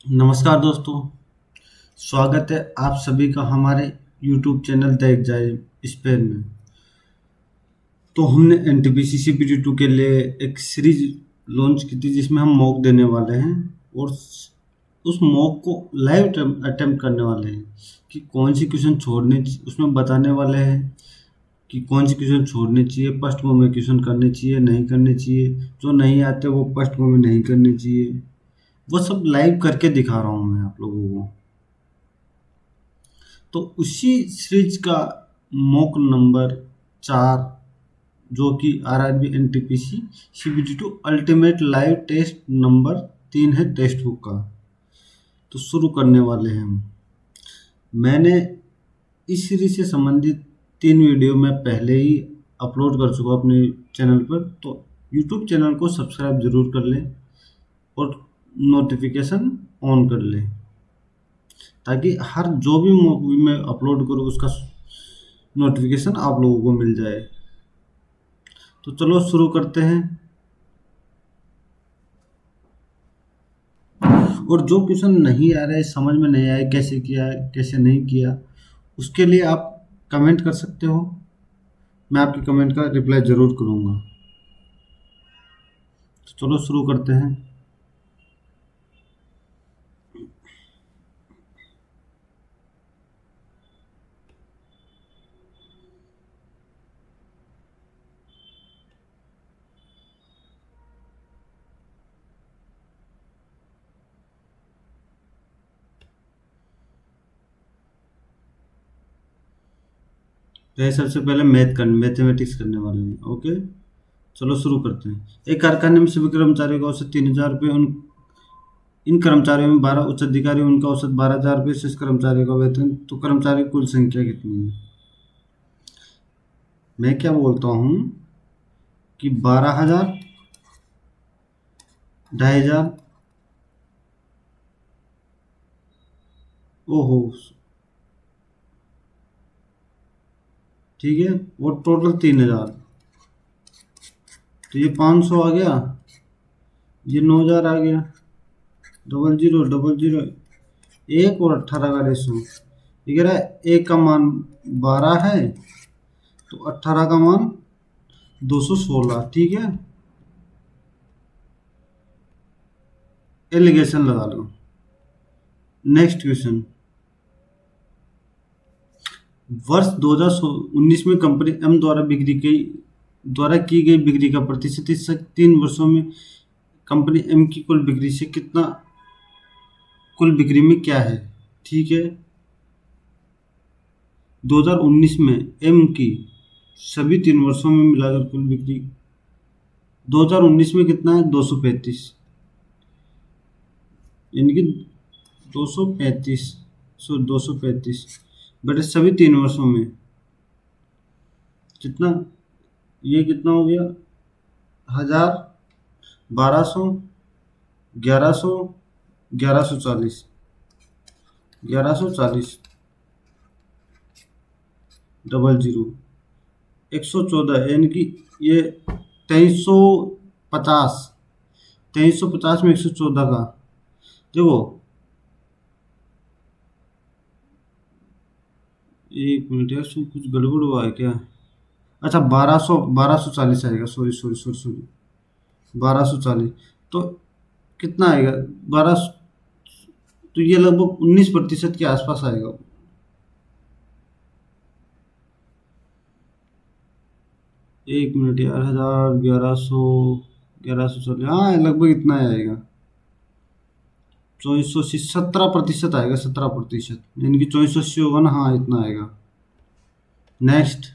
नमस्कार दोस्तों, स्वागत है आप सभी का हमारे YouTube channel the exam spare में। तो हमने एनटीपीसी सीपीटी 2 के लिए एक सीरीज लॉन्च की थी जिसमें हम मॉक देने वाले हैं और उस मॉक को लाइव अटेम्प्ट करने वाले हैं कि कौन सी क्वेश्चन छोड़ने उसमें बताने वाले हैं कि कौन सी क्वेश्चन छोड़ने चाहिए, फर्स्ट मो में क्वेश्चन करने चाहिए, नहीं करने चाहिए, जो नहीं आते वो फर्स्ट मो में नहीं करने चाहिए। वो सब लाइव करके दिखा रहा हूँ मैं आप लोगों को। तो उसी सीरीज का मॉक नंबर 4 जो कि RRB NTPC CBT 2 ultimate live test number 3 है टेक्स्ट बुक का। तो शुरू करने वाले हैं हम। मैंने इस सीरीज से संबंधित 3 वीडियो मैं पहले ही अपलोड कर चुका हूँ अपने चैनल पर। तो यूट्यूब चैनल को सब्सक्राइब जरूर कर लें और नोटिफिकेशन ऑन कर लें ताकि हर जो भी मूवी मैं अपलोड करूँ उसका नोटिफिकेशन आप लोगों को मिल जाए। तो चलो शुरू करते हैं। और जो क्वेश्चन नहीं आ रहा है, समझ में नहीं आया कैसे किया कैसे नहीं किया, उसके लिए आप कमेंट कर सकते हो। मैं आपके कमेंट का रिप्लाई ज़रूर करूँगा। तो चलो शुरू करते हैं। तो सबसे पहले मैथमेटिक्स करने वाले हैं। ओके, चलो शुरू करते हैं। एक कारखाने में सभी कर्मचारियों का औसत 3,000 रुपये। उन इन कर्मचारियों में 12 उच्च अधिकारी, उनका औसत 12,000 रुपये। शेष कर्मचारियों का वेतन। तो कर्मचारी की कुल संख्या कितनी है? मैं क्या बोलता हूँ कि 12,000, 2,500। ओहो, ठीक है। वो टोटल 3,000। तो ये 500 आ गया, ये 9,000 आ गया। 00 00, एक और 18 का रेशो। ये कह रहा है एक का मान 12 है तो 18 का मान 216। ठीक है, एलिगेशन लगा लो। Next question. वर्ष 2019 में कंपनी एम द्वारा की गई बिक्री का प्रतिशत इस 3 वर्षों में कंपनी एम की कुल बिक्री में क्या है? ठीक है, 2019 में एम की सभी 3 वर्षों में मिलाकर कुल बिक्री 2019 में कितना है? 235, यानी कि 235 बटे सभी 3 वर्षों में कितना? ये कितना हो गया? 1,000, 1,200, 1,100, 1,140, 1,140, 00, 114, यानी कि ये 2350। 2350 में 114 का देखो, एक मिनट यार, कुछ गड़बड़ हुआ है क्या? अच्छा, 1240 आएगा। Sorry sorry sorry sorry, 1240। तो कितना आएगा? 12, तो ये लगभग 19% के आसपास आएगा। एक मिनट यार, 1,000, 1,100, 1,140, हाँ लगभग इतना ही आएगा। 2480, 17% आएगा। 17%, यानी कि 2480 होगा ना। हाँ, इतना आएगा। नेक्स्ट।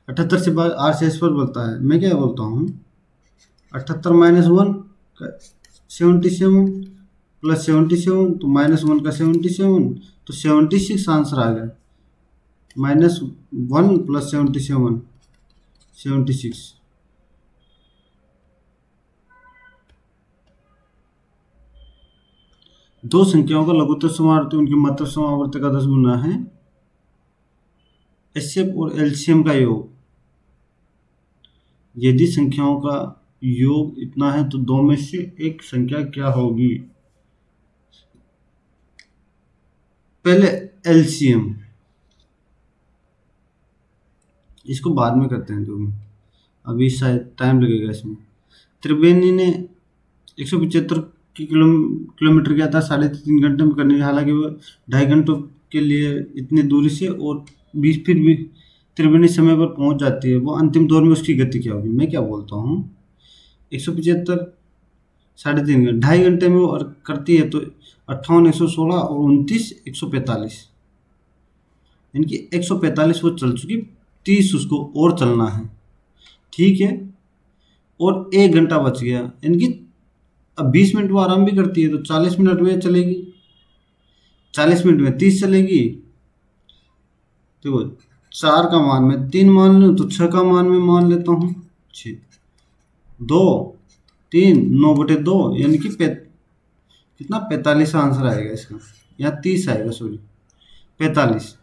78 से बाद RCS पर बोलता है। मैं क्या बोलता हूँ, 78 -1 का 77 प्लस 77, तो -1 का 77, तो 76 आंसर आ गया। -1 प्लस 77, 76। दो संख्याओं का लघुत्तम समावर्ती उनकी मात्र समावर्ती का 10 गुना है। एचसीएफ और एलसीएम का योग। यदि संख्याओं का योग इतना है तो दो में से एक संख्या क्या होगी? पहले एलसीएम, इसको बाद में करते हैं क्योंकि अभी शायद टाइम लगेगा इसमें। त्रिवेणी ने 175 किलोमीटर किया था 3.5 घंटे में करने, हालांकि वो 2.5 घंटों के लिए इतनी दूरी से, और 20 फिर भी त्रिवेणी समय पर पहुंच जाती है। वो अंतिम दौर में उसकी गति क्या होगी? मैं क्या बोलता हूँ, 175 3.5 घंटे, 2.5 घंटे में वो करती है तो 58, 116 और 29, 145, यानी कि 145 वो चल चुकी, 30 उसको और चलना है, ठीक है। और 1 घंटा बच गया, यानी कि अब 20 मिनट वो आराम भी करती है तो 40 मिनट में चलेगी, 40 मिनट में 30 चलेगी। देखो 4 का मान मैं 3 मान लूँ तो 6 का मान मैं मान लेता हूँ 6, 2, 3, 9/2, यानी कि कितना 45 आंसर आएगा इसका, या 30 आएगा, सॉरी 45।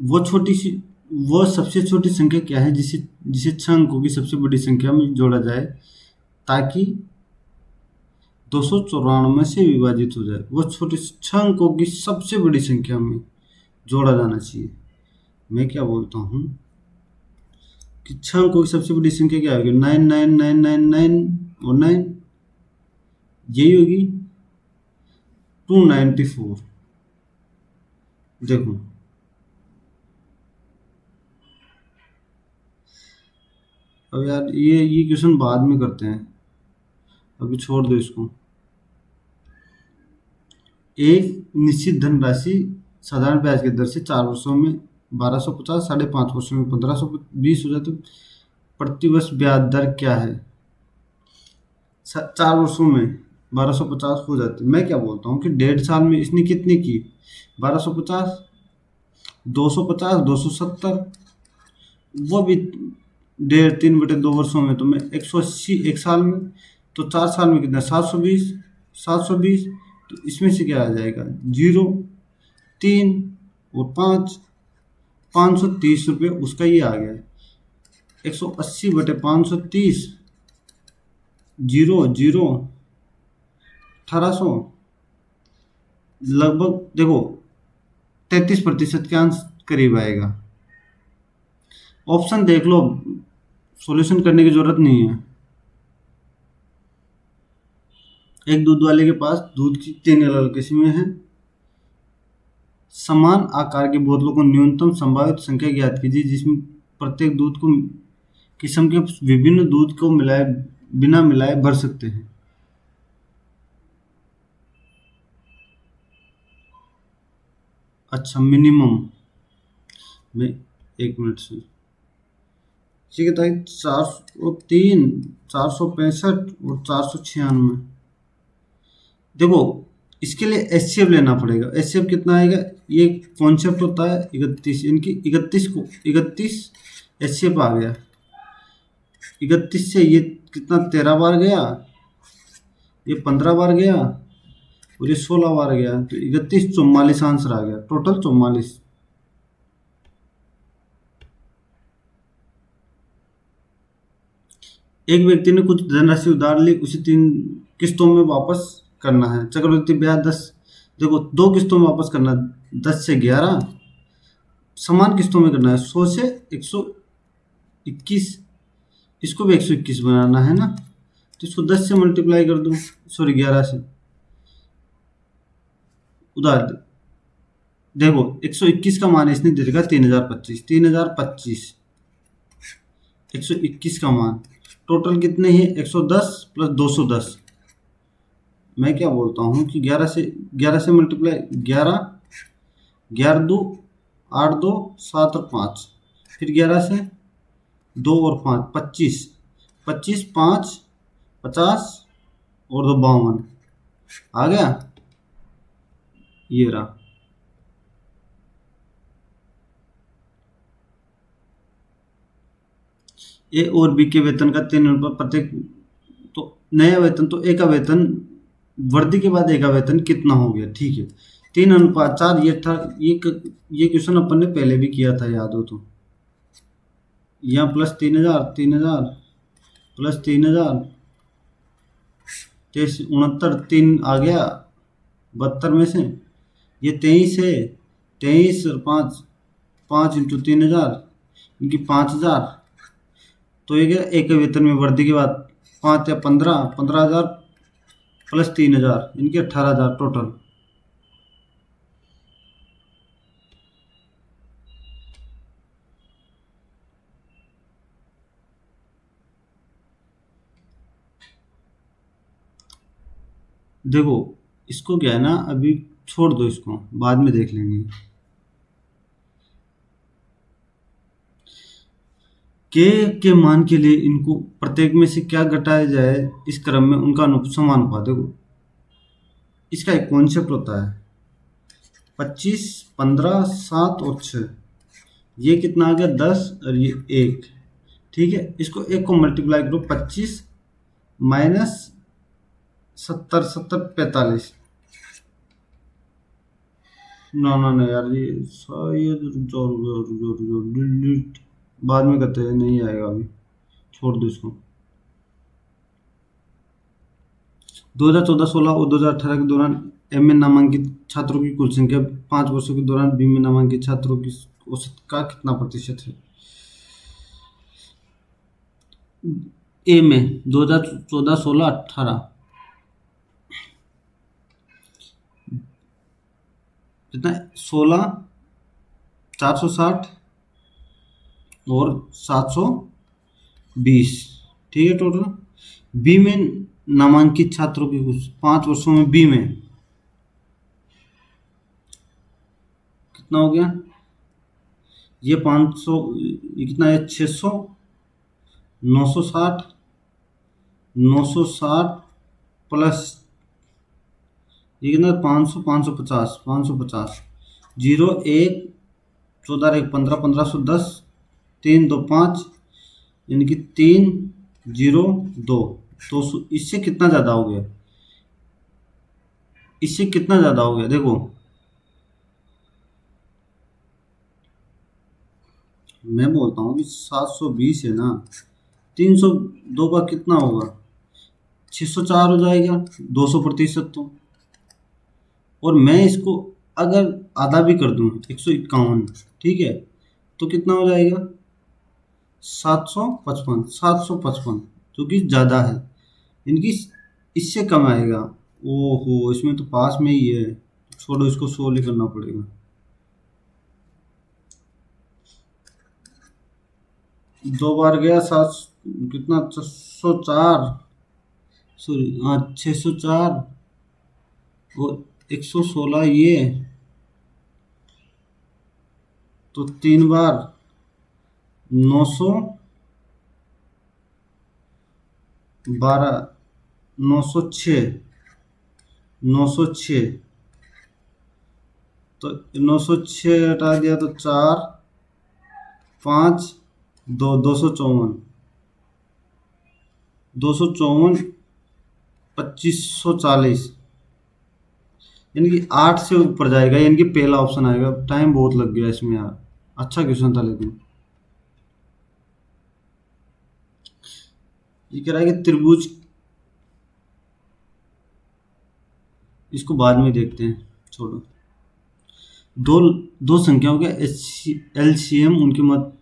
वो छोटी सी, वो सबसे छोटी संख्या क्या है जिसे जिसे 6 अंकों की सबसे बड़ी संख्या में जोड़ा जाए ताकि 294 से विभाजित हो जाए? वो छोटी 6 अंकों की सबसे बड़ी संख्या में जोड़ा जाना चाहिए। मैं क्या बोलता हूँ कि 6 अंकों की सबसे बड़ी संख्या क्या होगी? 99999 और 9, यही होगी 294। देखो अब यार ये क्वेश्चन बाद में करते हैं, अभी छोड़ दो इसको। एक निश्चित धनराशि साधारण ब्याज की दर से 4 वर्षों में 1250, 5.5 वर्षों में 1520 हो जाए तो प्रतिवर्ष ब्याज दर क्या है? 4 वर्षों में 1250 हो जाती है। मैं क्या बोलता हूँ कि 1.5 साल में इसने कितनी की? 1250, 250, 270, वो भी 3/2 वर्षों में, तो मैं 180 एक साल में, तो 4 साल में कितना? 720, 720, तो इसमें से क्या आ जाएगा? 0, 3 और 5, 530 रुपये उसका ये आ गया। 180/530, 0, 0, 1800, लगभग देखो 33% के आंसर करीब आएगा। ऑप्शन देख लो, सॉल्यूशन करने की जरूरत नहीं है। एक दूध वाले के पास दूध की 3 अलग अलग किस्में हैं। समान आकार की बोतलों को न्यूनतम संभावित संख्या ज्ञात कीजिए जिसमें प्रत्येक दूध को किस्म के विभिन्न दूध को मिलाए बिना मिलाए भर सकते हैं। अच्छा, मिनिमम में 1 मिनट से ठीक है, ताकि 403, 465 और 496। देखो इसके लिए एचसीएफ लेना पड़ेगा। एचसीएफ कितना आएगा? ये कॉन्सेप्ट होता है 31, इनकी 31 को 31 एचसीएफ आ गया। 31 से ये कितना 13 बार गया, ये 15 बार गया और ये 16 बार गया, तो 31 44 आंसर आ गया, टोटल 44। एक व्यक्ति ने कुछ धनराशि उधार ली, उसे 3 किस्तों में वापस करना है। चक्रवृद्धि ब्याज 10, देखो 2 किस्तों में वापस करना, 10 से 11, समान किस्तों में करना है 100 से 121, इसको भी 121 बनाना है ना, तो इसको 10 से मल्टीप्लाई कर दो, सॉरी 11 से। उधार देखो 121 का मान इसने दे देगा 3025, 3025, 121 का मान, टोटल कितने हैं? 110 प्लस 210। मैं क्या बोलता हूँ कि 11 से मल्टीप्लाई 11, 11 2, 8 2, 7 और 5, फिर 11 से 2 और 5, 25, 25, 5, 50 और 2 52 आ गया, ये रहा। ए और बी के वेतन का 3 अनुपात प्रत्येक, तो नया वेतन, तो ए का वेतन, वर्दी के बाद ए का वेतन कितना हो गया? ठीक है, 3:4 ये था। ये क्वेश्चन अपन ने पहले भी किया था, याद हो तो। यहाँ प्लस 3,000, 3,000 प्लस 3,000, 69, 3 आ गया 72 में से। ये 23 है, 23 और 5, 5 इंटू 3,000 इनकी 5,000। तो ये क्या, एक वेतन में वृद्धि के बाद 5 या 15, 15,000 प्लस 3,000 इनके 18,000 टोटल। देखो इसको क्या है ना, अभी छोड़ दो, इसको बाद में देख लेंगे। के मान के लिए इनको प्रत्येक में से क्या घटाया जाए इस क्रम में उनका समानुपात। देखो इसका एक कॉन्सेप्ट होता है 25, 15, 7 और 6। ये कितना आ गया 10 और ये 1। ठीक है, इसको एक को मल्टीप्लाई करो 25 माइनस 70, 70, 45। ना ना ना यार, ये शायद डिलीट बाद में करते हैं, नहीं आएगा अभी, छोड़ दो इसको। 2014-16 और 2018 के दौरान एम में नामांकित छात्रों की कुल संख्या 5 वर्षों के दौरान बी में नामांकित छात्रों की औसत का कितना प्रतिशत है। ए में 2014-16-18 कितना, 16, 460 और 720। ठीक है, टोटल बी में नामांकित छात्रों की कुछ 5 वर्षों में बी में कितना हो गया, ये 500, ये कितना है 600, 960, 960 प्लस ये कितना 500, 550, 550, 0, 1, 14, 1, 15, 1510, 3, 2, 5 यानी कि 3, 0, 2, 200। इससे कितना ज़्यादा हो गया, इससे कितना ज़्यादा हो गया, देखो मैं बोलता हूँ कि 720 है ना, 302 का कितना होगा, 604 हो जाएगा, 200%। तो और मैं इसको अगर आधा भी कर दूँ 151, ठीक है, तो कितना हो जाएगा 755, 755 जो कि ज़्यादा है, इनकी इससे कम आएगा। ओहो, इसमें तो पास में ही है, छोड़ो इसको सोल्व ही करना पड़ेगा। दो बार गया 7, कितना 604, सॉरी हाँ 604 और 116 ये, तो 3 बार 912, 906, 906, तो 906 हटा दिया तो 4, 5, 2, 254, 254, 2540 यानी कि 8 से ऊपर जाएगा, यानी कि पहला ऑप्शन आएगा। टाइम बहुत लग गया इसमें यार, अच्छा क्वेश्चन था लेकिन। ये कह रहा है कि त्रिभुज, इसको बाद में देखते हैं, छोड़ो। दो दो संख्याओं का एलसीएम उनके मत,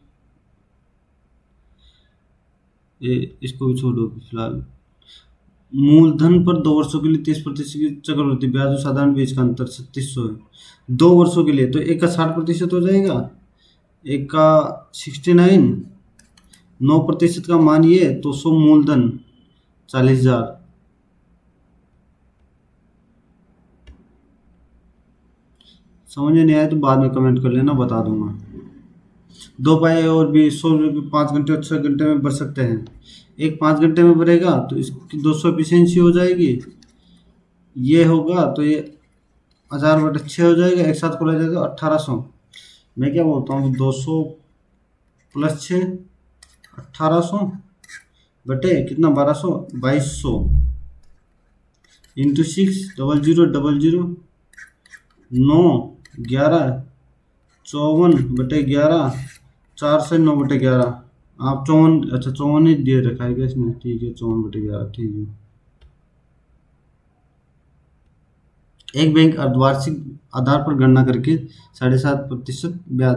इसको भी छोड़ो फिलहाल। मूलधन पर 2 वर्षों के लिए 30% की चक्रवृद्धि ब्याज और साधारण ब्याज का अंतर 3600 है। 2 वर्षों के लिए तो एक का 60% हो जाएगा, एक का 69, 9% का मानिए तो 100 मूलधन 40,000। समझ में नहीं आया तो बाद में कमेंट कर लेना, बता दूंगा। 2 पाए और भी 100 रुपये 5 घंटे और 6 घंटे में भर सकते हैं। एक 5 घंटे में भरेगा तो इसकी 200 एफिशिएंसी हो जाएगी, ये होगा तो ये 1000/6 हो जाएगा, एक साथ खोला जाएगा 1800। मैं क्या बोलता हूँ 200 प्लस 6 1800 बटे कितना 1200, 2200 इंटू 6, 0000 9, 11, 54/11, 4 से 9/11। आप 54, अच्छा 54 ही दे रखा है क्या इसमें? ठीक है, 54/11, ठीक है। एक बैंक अर्धवार्षिक आधार पर गणना करके 7.5% ब्याज,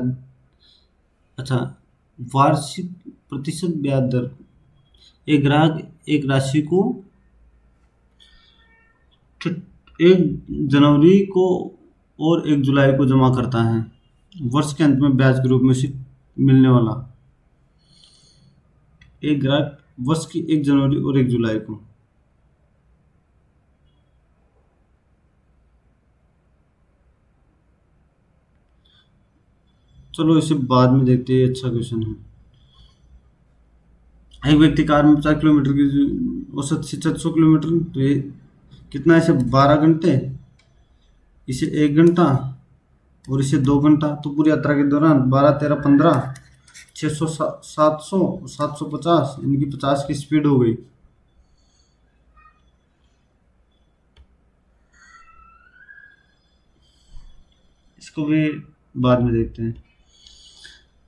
अच्छा, वार्षिक प्रतिशत ब्याज दर, एक ग्राहक एक राशि को 1 जनवरी को और 1 जुलाई को जमा करता है। वर्ष के अंत में ब्याज के रूप में से मिलने वाला, एक ग्राहक वर्ष की 1 जनवरी और 1 जुलाई को। चलो इसे बाद में देखते हैं, अच्छा क्वेश्चन है। एक व्यक्ति कार में 50 किलोमीटर की औसत से 100 किलोमीटर, तो ये कितना है? इसे 12 घंटे, इसे 1 घंटा और इसे 2 घंटा। तो पूरी यात्रा के दौरान 12, 13, 15, 600, 700, 750, इनकी 50 की स्पीड हो गई। इसको भी बाद में देखते हैं।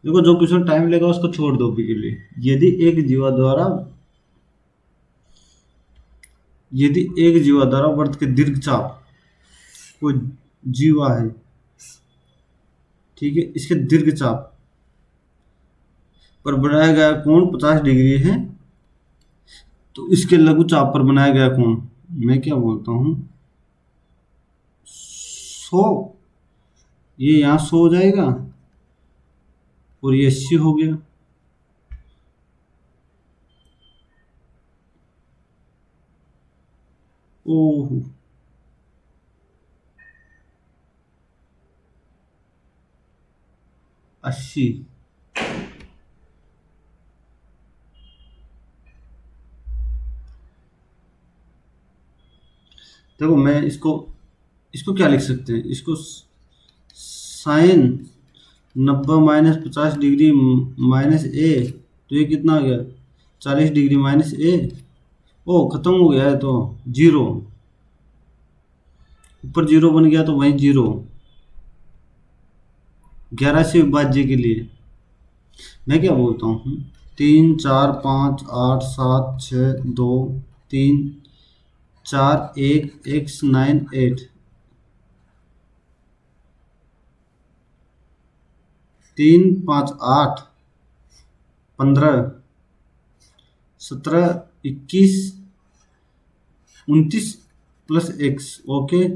देखो जो क्वेश्चन टाइम लेगा उसको छोड़ दो अभी के लिए। यदि एक जीवा द्वारा वर्त के दीर्घ चाप, कोई जीवा है, ठीक है, इसके दीर्घ चाप पर बनाया गया कोण 50 डिग्री है, तो इसके लघु चाप पर बनाया गया कोण, मैं क्या बोलता हूँ, 100, ये यहाँ 100 हो जाएगा और ये 80 हो गया। ओह, 80। देखो मैं इसको इसको क्या लिख सकते हैं, इसको साइन 90 - 50 डिग्री माइनस ए, तो ये कितना आ गया? 40 डिग्री माइनस ए। ओ खत्म हो गया है, तो जीरो, ऊपर जीरो बन गया तो वहीं जीरो। 11 से विभाज्य के लिए मैं क्या बोलता हूँ, 3, 4, 5, 8, 7, 2, 3, 4, 1, X, 9, 8, 3, 5, 8, 15, 17, 21, 29 प्लस एक्स, ओके,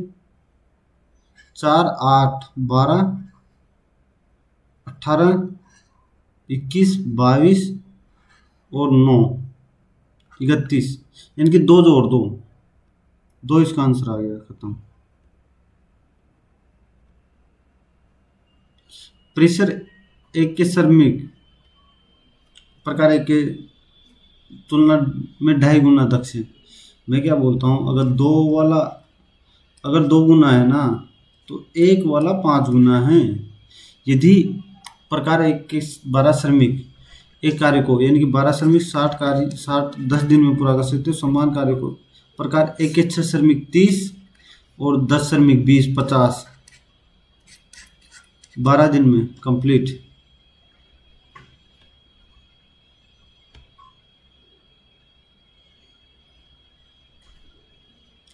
4, 8, 12, 18, 21, 22 और 9, 31, इनके दो जोड़ दो, दो इसका आंसर आ गया, खत्म। प्रेशर एक के श्रमिक प्रकार एक के तुलना में 2.5 गुना तक से, मैं क्या बोलता हूँ, अगर 2 गुना है ना, तो एक वाला 5 गुना है। यदि प्रकार एक के 12 श्रमिक एक कार्य को, यानी कि 12 श्रमिक 60 10 दिन में पूरा कर सकते हो, समान कार्य को प्रकार एक के 6 श्रमिक 30 और 10 श्रमिक 20, 50, 12 दिन में कंप्लीट।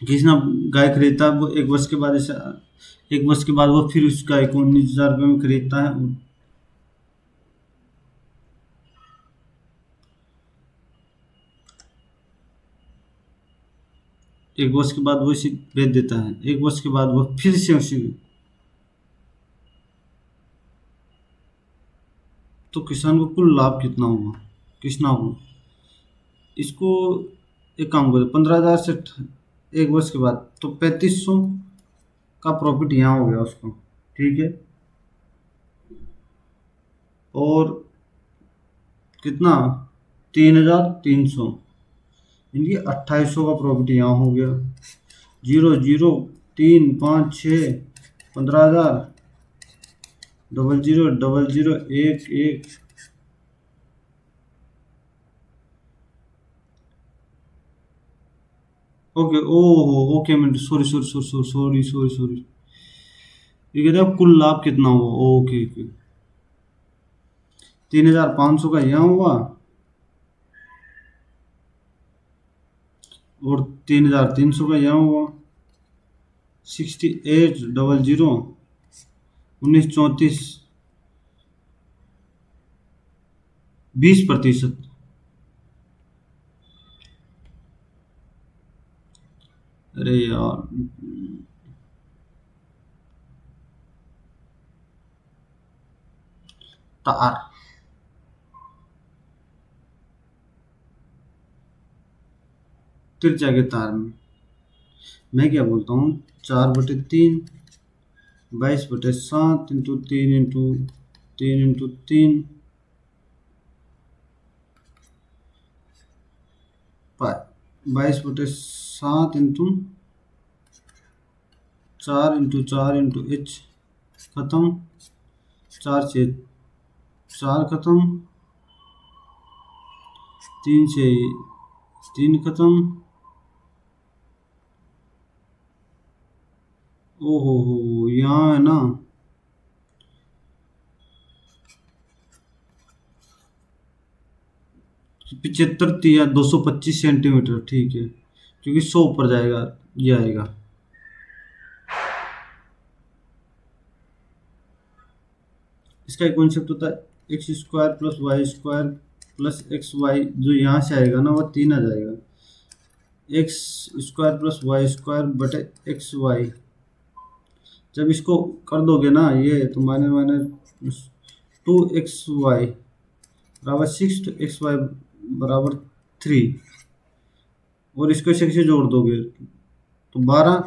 किसना गाय खरीदता है, वो 1 वर्ष के बाद ऐसा, 1 वर्ष के बाद वो फिर उस गाय को 19,000 रुपये में खरीदता है। 1 वर्ष के बाद वो इसे बेच देता है, 1 वर्ष के बाद वो फिर से उसी, तो किसान को कुल लाभ कितना होगा, कितना होगा? इसको एक काम करो, 15,000 से 1 वर्ष के बाद तो 3500 का प्रॉफिट यहाँ हो गया उसको, ठीक है। और कितना, 3,300, इनकी 2,800 का प्रॉफिट यहाँ हो गया। 0, 0, 3, 5, 6, 15,000, 00, 00, 1, 1, ओके, ओहो, okay minute, sorry sorry sorry sorry sorry sorry sorry, ये कहते हैं कुल लाभ कितना हुआ। ओके ओके, 3,500 का यहाँ हुआ और 3,300 का यहाँ हुआ। 6800 1934 20%। अरे यार, तार, तिरछा के तार में मैं क्या बोलता हूँ, 4/3 22/7 इंटू 3 22/7 इंटू 4 इंटू खत्म, 4 से 4 खत्म, 3 से 3 खत्म। ओहो, यहाँ है ना 75 या 225 सेंटीमीटर, ठीक है, क्योंकि 100 ऊपर जाएगा ये आएगा। इसका एक कॉन्सेप्ट होता है x² + y² + xy, जो यहाँ से आएगा ना वो 3 आ जाएगा, x² + y² बटे xy। जब इसको कर दोगे ना ये, तो माइनस माइनस 2xy बराबर 6 तो xy बराबर 3, और इसको 6 से जोड़ दोगे तो 12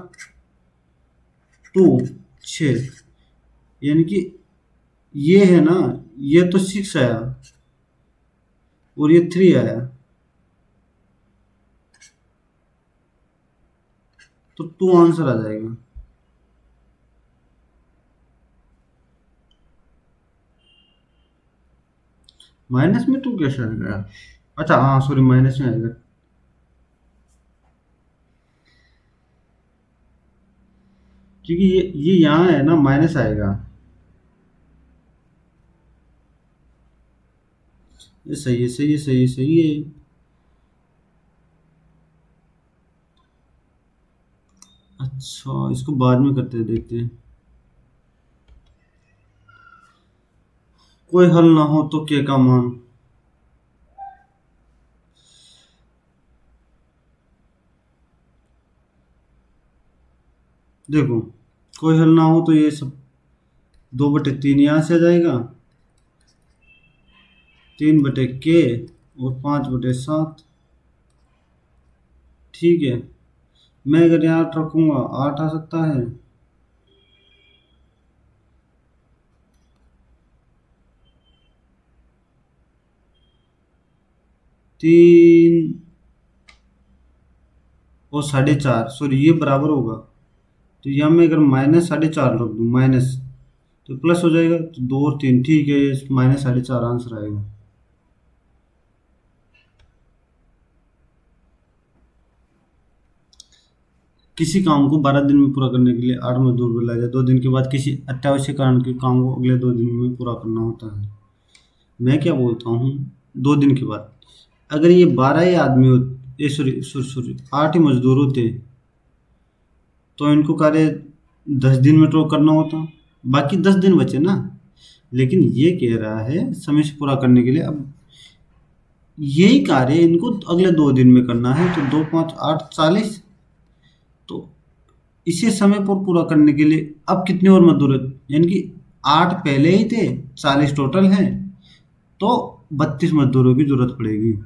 2 6, यानी कि ये है ना, ये तो 6 आया और ये 3 आया, तो 2 आंसर आ जाएगा। माइनस में 2 कैसे आ गया? अच्छा हाँ सॉरी, माइनस में आएगा, क्योंकि ये यहाँ है ना, माइनस आएगा। ये सही है, सही है, सही है, सही है। अच्छा, इसको बाद में करते हैं, देखते हैं। कोई हल ना हो तो के का मान, देखो कोई हल ना हो तो ये सब 2/3 यहाँ से आ जाएगा, 3/k और 5/7, ठीक है। मैं अगर यहाँ 8 रखूँगा 8 आ सकता है, 3 और 4.5, सॉरी ये बराबर होगा, तो यहाँ मैं अगर -4.5 रख दूँ माइनस, तो प्लस हो जाएगा, तो 2 और 3, ठीक है, ये -4.5 आंसर आएगा। किसी काम को 12 दिन में पूरा करने के लिए 8 मजदूर बुलाया जाए, 2 दिन के बाद किसी अत्यावश्यक कारण के काम को अगले 2 दिन में पूरा करना होता है। मैं क्या बोलता हूँ, 2 दिन के बाद अगर ये 12 ही आदमी होते, सॉरी सॉरी सॉरी 8 ही मजदूर होते, तो इनको कार्य 10 दिन में तो करना होता, बाकी 10 दिन बचे ना। लेकिन ये कह रहा है समय से पूरा करने के लिए, अब यही कार्य इनको अगले 2 दिन में करना है, तो 2 5 8 40, तो इसे समय पर पूरा करने के लिए अब कितने और मजदूर हैं? यानी कि 8 पहले ही थे, 40 टोटल हैं, तो 32 मजदूरों की जरूरत पड़ेगी।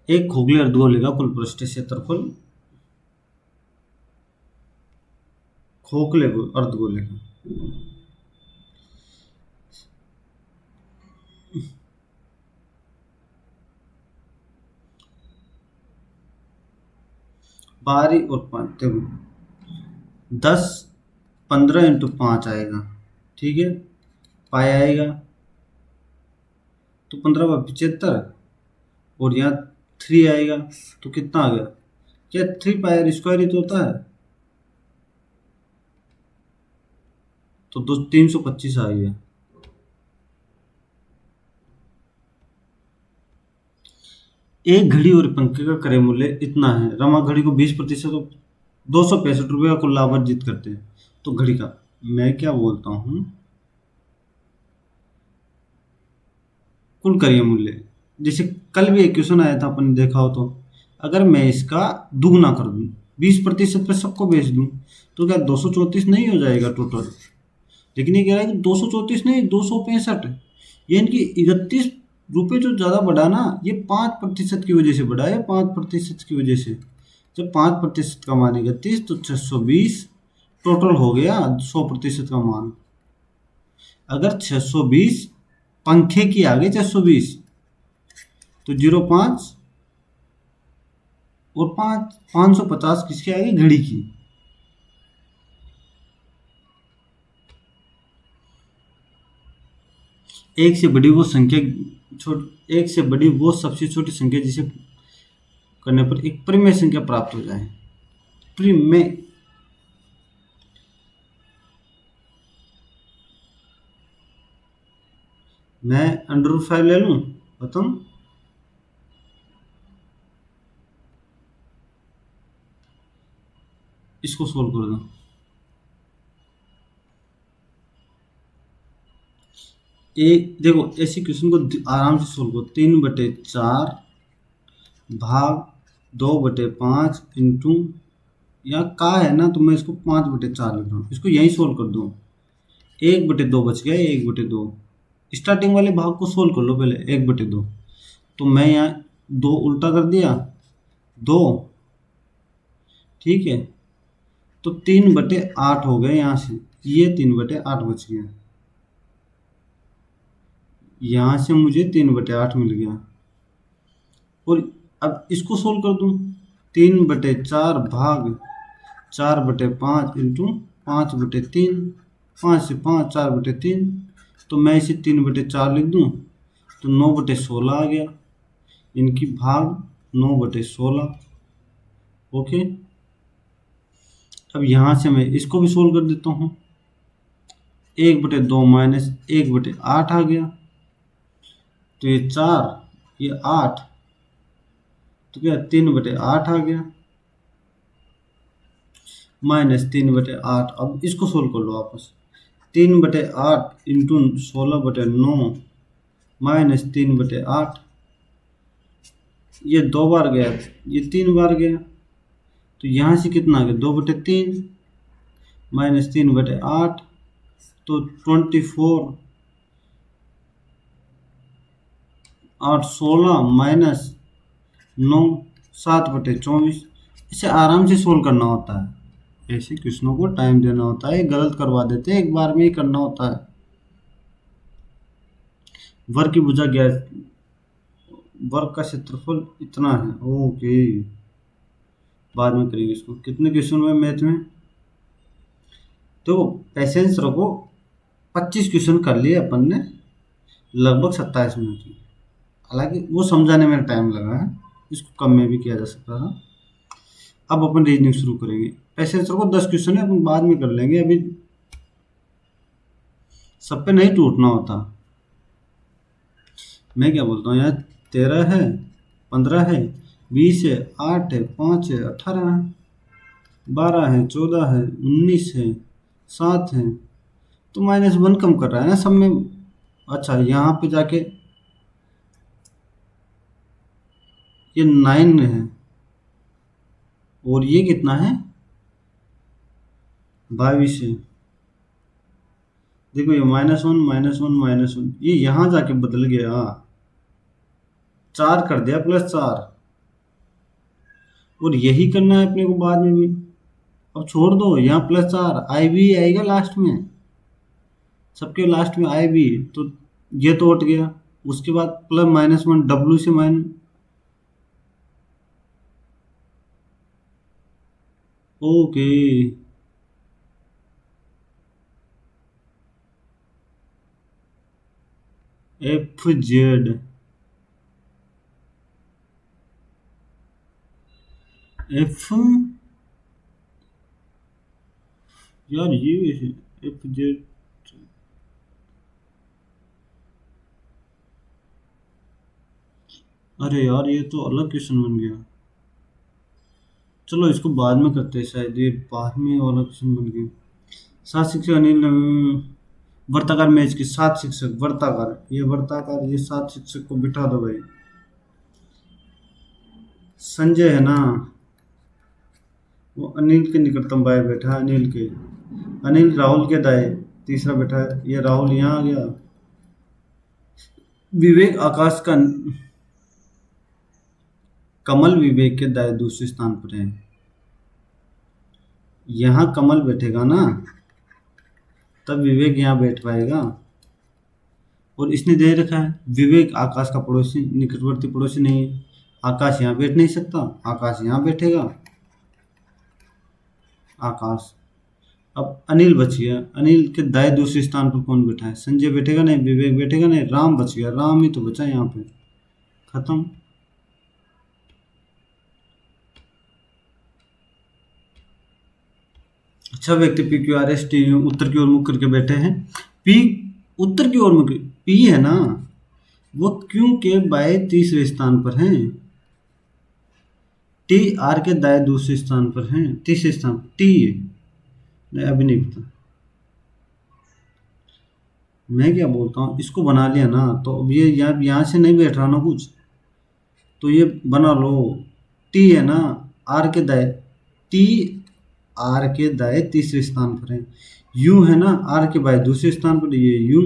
एक खोखले अर्धगोले का कुल पृष्ठ क्षेत्रफल, खोखले अर्धगोले का 12 और 5, देखो 10 15 इंटू 5 आएगा, ठीक है, पाई आएगा, तो 15 × 75, और यहाँ 3 आएगा तो कितना आ गया? क्या 3 पाई r² ही तो होता है? तो 325 आ गया। एक घड़ी और पंखे का क्रय मूल्य इतना है। रमा घड़ी को 20% 265 रुपये का कुल लाभ अर्जित करते हैं। तो घड़ी का मैं क्या बोलता हूँ, कुल क्रय मूल्य। जैसे कल भी एक क्वेश्चन आया था, अपन ने देखा हो तो, अगर मैं इसका दुगना कर दूं, 20% पे सबको बेच दूं, तो क्या 234 नहीं हो जाएगा टोटल? लेकिन ये कह रहा है कि 234 नहीं, 265। यानी कि 31 रुपये जो ज़्यादा बढ़ा ना, ये 5% की वजह से बढ़ा है, 5% की वजह से। जब 5% का मान 31 तो 620 टोटल हो गया 100% का मान। अगर 620 पंखे की आगे 620 तो 0.5 और 550 किसके आगे? घड़ी की। एक से बड़ी वो संख्या एक से बड़ी वो सबसे छोटी संख्या जिसे करने पर एक परिमेय संख्या प्राप्त हो जाए। परिमेय मैं √5 ले लूं, बताऊं? इसको सोल्व कर दो। एक देखो, ऐसे क्वेश्चन को आराम से सोल्व करो। 3/4 भाग 2/5 इंटू, यहाँ का है ना, तो मैं इसको 5/4 लिख रहा हूँ। इसको यही सोल्व कर दो। 1/2 बच गया, 1/2। स्टार्टिंग वाले भाग को सोल्व कर लो पहले, 1/2। तो मैं यहाँ 2 उल्टा कर दिया, 2, ठीक है। तो 3/8 हो गए यहाँ से, ये 3/8 बच गया। यहाँ से मुझे 3/8 मिल गया। और अब इसको सोल्व कर दूं, 3/4 भाग 4/5 इंटू 5/3, 5 से 5, 4/3। तो मैं इसे 3/4 लिख दूं तो 9/16 आ गया। इनकी भाग 9/16। ओके। अब यहाँ से मैं इसको भी सोल्व कर देता हूँ। 1/2 माइनस 1/8 आ गया। तो ये 4, ये 8, तो क्या 3/8 आ गया, -3/8। अब इसको सोल्व कर लो वापस। 3/8 इंटू 16/9 -3/8। ये 2 बार गया, ये 3 बार गया। तो यहाँ से कितना आ गया? 2/3 -3/8। तो 24, 8, 16 -9, 7/24। इसे आराम से सोल्व करना होता है। ऐसे क्वेश्चनों को टाइम देना होता है, गलत करवा देते हैं, एक बार में ही करना होता है। वर्ग की भुजा गैस, वर्ग का क्षेत्रफल इतना है। ओके, बाद में करेंगे इसको। कितने क्वेश्चन में मैथ में? तो पेशेंस रखो। 25 क्वेश्चन कर लिए अपन ने, लगभग 27 मिनट में। हालांकि वो समझाने में टाइम लगा है, इसको कम में भी किया जा सकता था। अब अपन रीजनिंग शुरू करेंगे। पेशेंस रखो, 10 क्वेश्चन है, अपन बाद में कर लेंगे, अभी सब पे नहीं टूटना होता। मैं क्या बोलता हूँ यार, 13 है, 15 है, 20 है, 8 है, 5 है, 18 है, 12 है, 14 है, 19 है, 7 है। तो -1 कम कर रहा है ना सब में। अच्छा, यहाँ पे जाके ये 9 है, और ये कितना है? 22 है। देखो, ये -1 -1 -1, ये यहाँ जाके बदल गया, 4 कर दिया, +4। और यही करना है अपने को बाद में भी। अब छोड़ दो, यहाँ +4 आई भी आएगा लास्ट में, सबके लास्ट में आई भी। तो ये तो उठ गया। उसके बाद +-1 डब्ल्यू से माइनस। ओके, FZ एफ, यार ये एफ जेड, अरे यार ये तो अलग क्वेश्चन बन गया। चलो इसको बाद में करते हैं, शायद ये बाद में वाला क्वेश्चन बन गया। सात शिक्षक अनिल वर्ताकार मैच की सात शिक्षक, वर्ताकार, ये वर्ताकार, ये सात शिक्षक को बिठा दो भाई। संजय है ना, वो अनिल के निकटतम बाएं बैठा है, अनिल के, अनिल राहुल के दाएं तीसरा बैठा है, ये राहुल यहाँ आ गया। विवेक आकाश का, कमल विवेक के दाएं दूसरे स्थान पर है। यहाँ कमल बैठेगा ना, तब विवेक यहाँ बैठ पाएगा। और इसने दे रखा है विवेक आकाश का पड़ोसी, निकटवर्ती पड़ोसी नहीं है। आकाश यहाँ बैठ नहीं सकता, आकाश यहाँ बैठेगा, आकाश। अब अनिल बच गया, अनिल के दाएं दूसरे स्थान पर कौन बैठा है? संजय बैठेगा नहीं, विवेक बैठेगा नहीं, राम बच गया, राम ही तो बचा यहाँ पे, खत्म। अच्छा व्यक्ति P Q R S T उत्तर की ओर मुख करके बैठे हैं। पी उत्तर की ओर मुख, पी है ना, वो क्यू के बाएं तीसरे स्थान पर हैं। टी आर के दाएं दूसरे स्थान पर हैं, तीसरे स्थान पर टी है। नहीं अभी नहीं पता, मैं क्या बोलता हूँ, इसको बना लिया ना, तो अब ये यहाँ से नहीं बैठ रहा ना कुछ, तो ये बना लो। टी है ना, आर के दाएं, टी आर के दाएं तीसरे स्थान पर है। यू है ना, आर के बाएं दूसरे स्थान पर, ये यू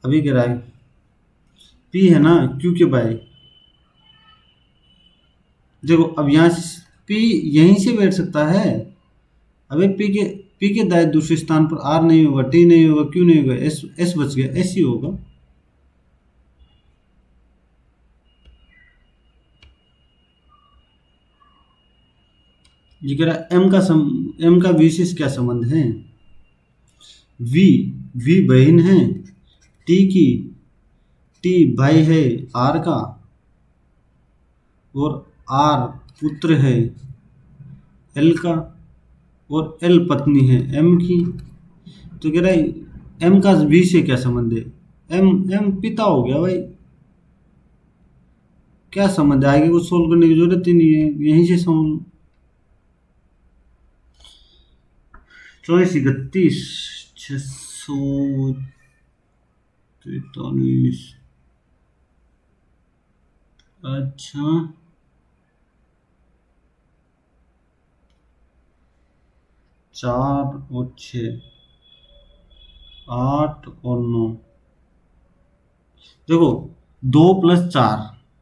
अभी कह रहा है। पी है ना, क्यू के बाएं, देखो अब यहाँ से पी यहीं से बैठ सकता है। अबे पी के दाएं दूसरे स्थान पर आर नहीं होगा, टी नहीं होगा, क्यू नहीं होगा, एस, एस बच गया, एस ही होगा। ये कह रहा एम का वी से क्या संबंध है? वी, वी बहन है टी की, टी भाई है आर का, और आर पुत्र है एल का, और एल पत्नी है एम की। तो कह रहा है एम का वी से क्या संबंध है? एम, एम पिता हो गया भाई, क्या संबंध है, आगे कुछ सोल्व करने की जरूरत ही नहीं है, यहीं से समझ। 24 31 643, अच्छा 4 और 6, 8 और 9, देखो 2 + 4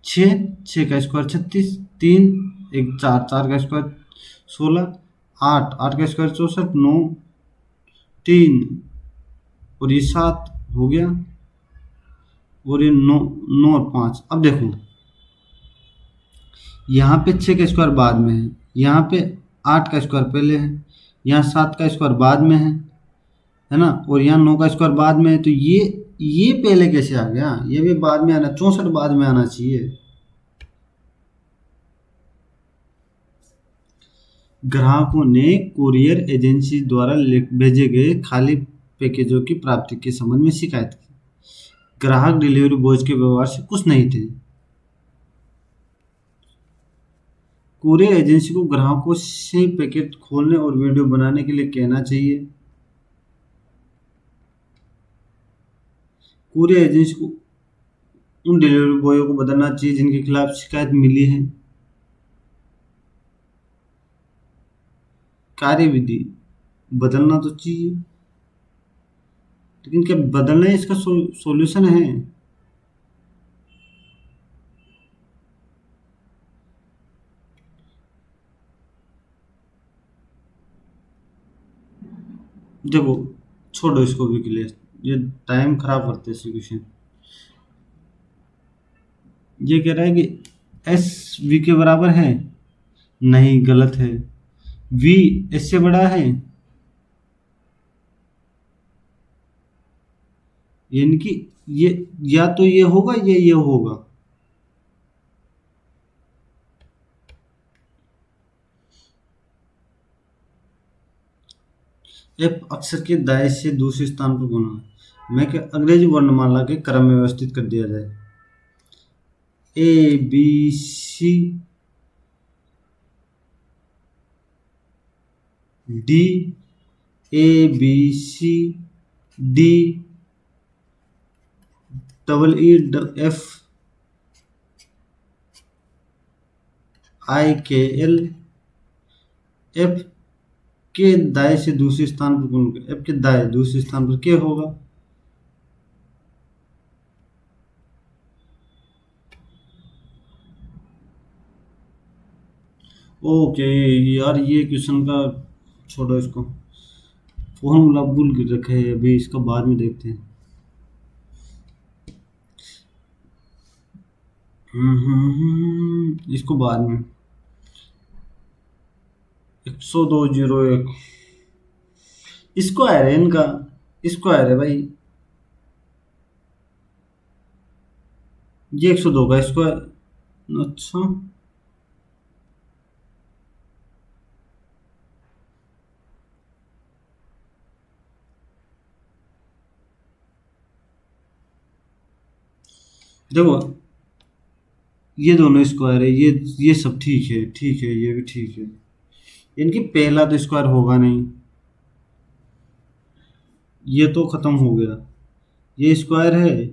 6, 6 का स्क्वायर 36, 3 एक 4, 4 का स्क्वायर 16, 8, 8 का स्क्वायर 64, 9 3 और ये 7 हो गया, और ये 9, 9 और 5। अब देखो यहाँ पे 6 का स्क्वायर बाद में है, यहाँ पे 8 का स्क्वायर पहले है, यहाँ 7 का स्क्वायर बाद में है ना, और यहाँ 9 का स्क्वायर बाद में है, तो ये पहले कैसे आ गया? ये भी बाद में आना, 64 बाद में आना चाहिए। ग्राहकों ने कुरियर एजेंसी द्वारा भेजे गए खाली पैकेजों की प्राप्ति के संबंध में शिकायत की। ग्राहक डिलीवरी बॉयज के व्यवहार से खुश नहीं थे। कुरियर एजेंसी को ग्राहकों से पैकेट खोलने और वीडियो बनाने के लिए कहना चाहिए। कुरियर एजेंसी को उन डिलीवरी बॉयों को बदलना चाहिए जिनके खिलाफ शिकायत मिली है। कार्यविधि बदलना तो चाहिए, लेकिन क्या बदलना है इसका सॉल्यूशन है? देखो छोड़ो इसको भी क्लियर, ये टाइम खराब करते हैं क्वेश्चन। ये कह रहा है कि एस वी के बराबर है, नहीं गलत है, वी एस से बड़ा है, यानी कि ये या तो ये होगा या ये होगा। एफ अक्षर के दाएं से दूसरे स्थान पर गुना है। मैं क्या अंग्रेजी वर्णमाला के क्रम में व्यवस्थित कर दिया जाए। A B C D, A B C D, double E F, I K L. F के दाएं से दूसरे स्थान पर गुण, एफ के दाएं दूसरे स्थान पर के होगा। ओके यार, ये क्वेश्चन का छोड़ो इसको, फॉर्मूला भूल के रखे है, अभी इसका बाद में देखते हैं। इसको बाद में। 102.01 स्क्वायर है इनका, स्क्वायर है भाई। ये 102 का स्क्वायर। अच्छा, देखो ये दोनों स्क्वायर है, ये सब ठीक है, ठीक है, ये भी ठीक है। इनकी पहला तो स्क्वायर होगा नहीं, ये तो खत्म हो गया। ये स्क्वायर है।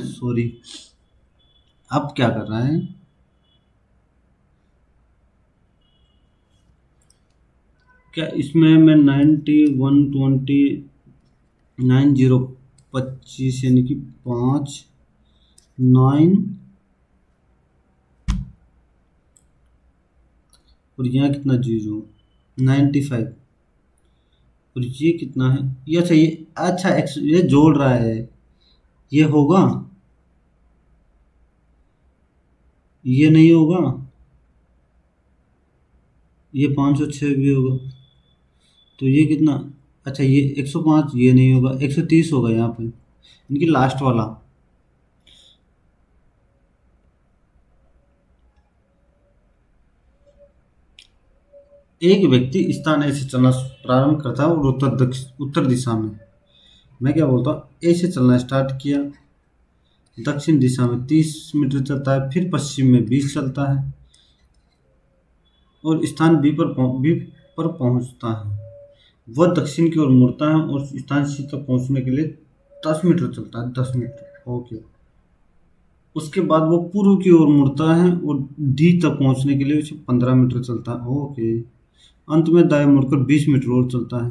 सॉरी। अब क्या कर रहा है? क्या इसमें मैं 91, 20, 90, 25 यानी कि 5, 9 और यहाँ कितना 0, 95 और ये कितना है? ये अच्छा, ये अच्छा ये जोड़ रहा है, ये होगा, ये नहीं होगा, ये 506 भी होगा, तो ये कितना? अच्छा ये 105, ये नहीं होगा, 130 होगा यहाँ पे, इनकी लास्ट वाला। एक व्यक्ति स्थान ए से चलना प्रारंभ करता है और उत्तर दिशा में, मैं क्या बोलता हूँ, ए से चलना स्टार्ट किया, दक्षिण दिशा में 30 मीटर चलता है, फिर पश्चिम में 20 चलता है और स्थान बी पर पहुंचता है। वह दक्षिण की ओर मुड़ता है और स्थान सी तक पहुंचने के लिए 10 मीटर चलता है, 10 मीटर। ओके। उसके बाद वो पूर्व की ओर मुड़ता है और डी तक पहुंचने के लिए उसे 15 मीटर चलता है। ओके। अंत में दाएं मुड़कर 20 मीटर और चलता है।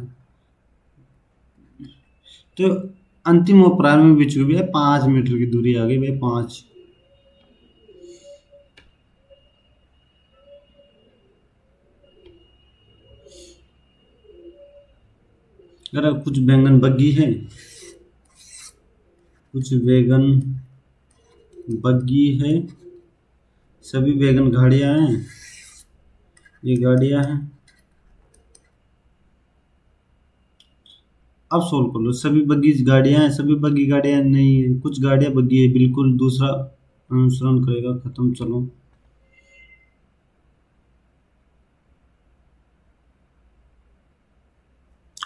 तो अंतिम और प्रारंभिक बीच भी है 5 मीटर की दूरी आ गई भाई, 5। अगर कुछ बैंगन बग्गी है, कुछ बैगन बग्गी है, सभी बैगन गाड़ियां हैं, ये गाड़ियां हैं। अब सोल्व कर लो, सभी बग्गी गाड़ियां हैं, सभी बग्गी गाड़ियां नहीं है, कुछ गाड़ियां बग्गी है, बिल्कुल दूसरा अनुसरण करेगा। खत्म। चलो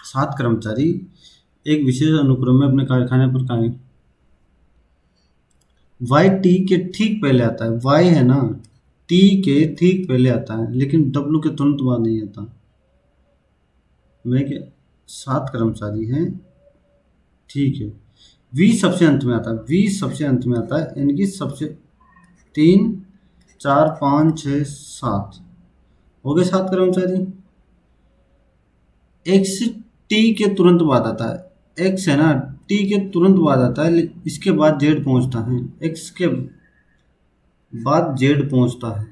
7 कर्मचारी एक विशेष अनुक्रम में अपने कारखाने पर कार्य। वाई टी के ठीक पहले आता है, वाई है ना, टी के ठीक पहले आता है, लेकिन डब्लू के तुरंत बाद नहीं आता। मैं क्या, 7 कर्मचारी हैं, ठीक है। वी सबसे अंत में आता है, वी सबसे अंत में आता है, यानी कि सबसे 3, 4, 5, 6, 7 हो गए 7 कर्मचारी। एक्स टी के तुरंत बाद आता है, एक्स है ना, टी के तुरंत बाद आता है, इसके बाद जेड पहुंचता है, एक्स के बाद जेड पहुंचता है।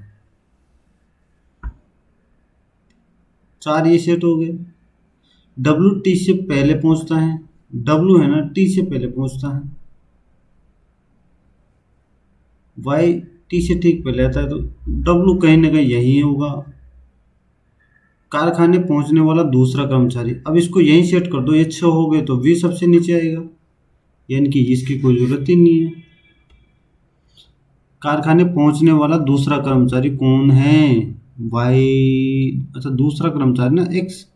4 ये सेट हो गए। डब्लू टी से पहले पहुंचता है, डब्लू है ना, टी से पहले पहुंचता है। वाई टी से ठीक पहले आता है, तो डब्लू कहीं ना कहीं यही होगा। कारखाने पहुंचने वाला दूसरा कर्मचारी, अब इसको यहीं सेट कर दो, ये 6 हो गए, तो वी सबसे नीचे आएगा, यानी कि इसकी कोई जरूरत ही नहीं है। कारखाने पहुंचने वाला दूसरा कर्मचारी कौन है? वाई, अच्छा दूसरा कर्मचारी ना, एक्स।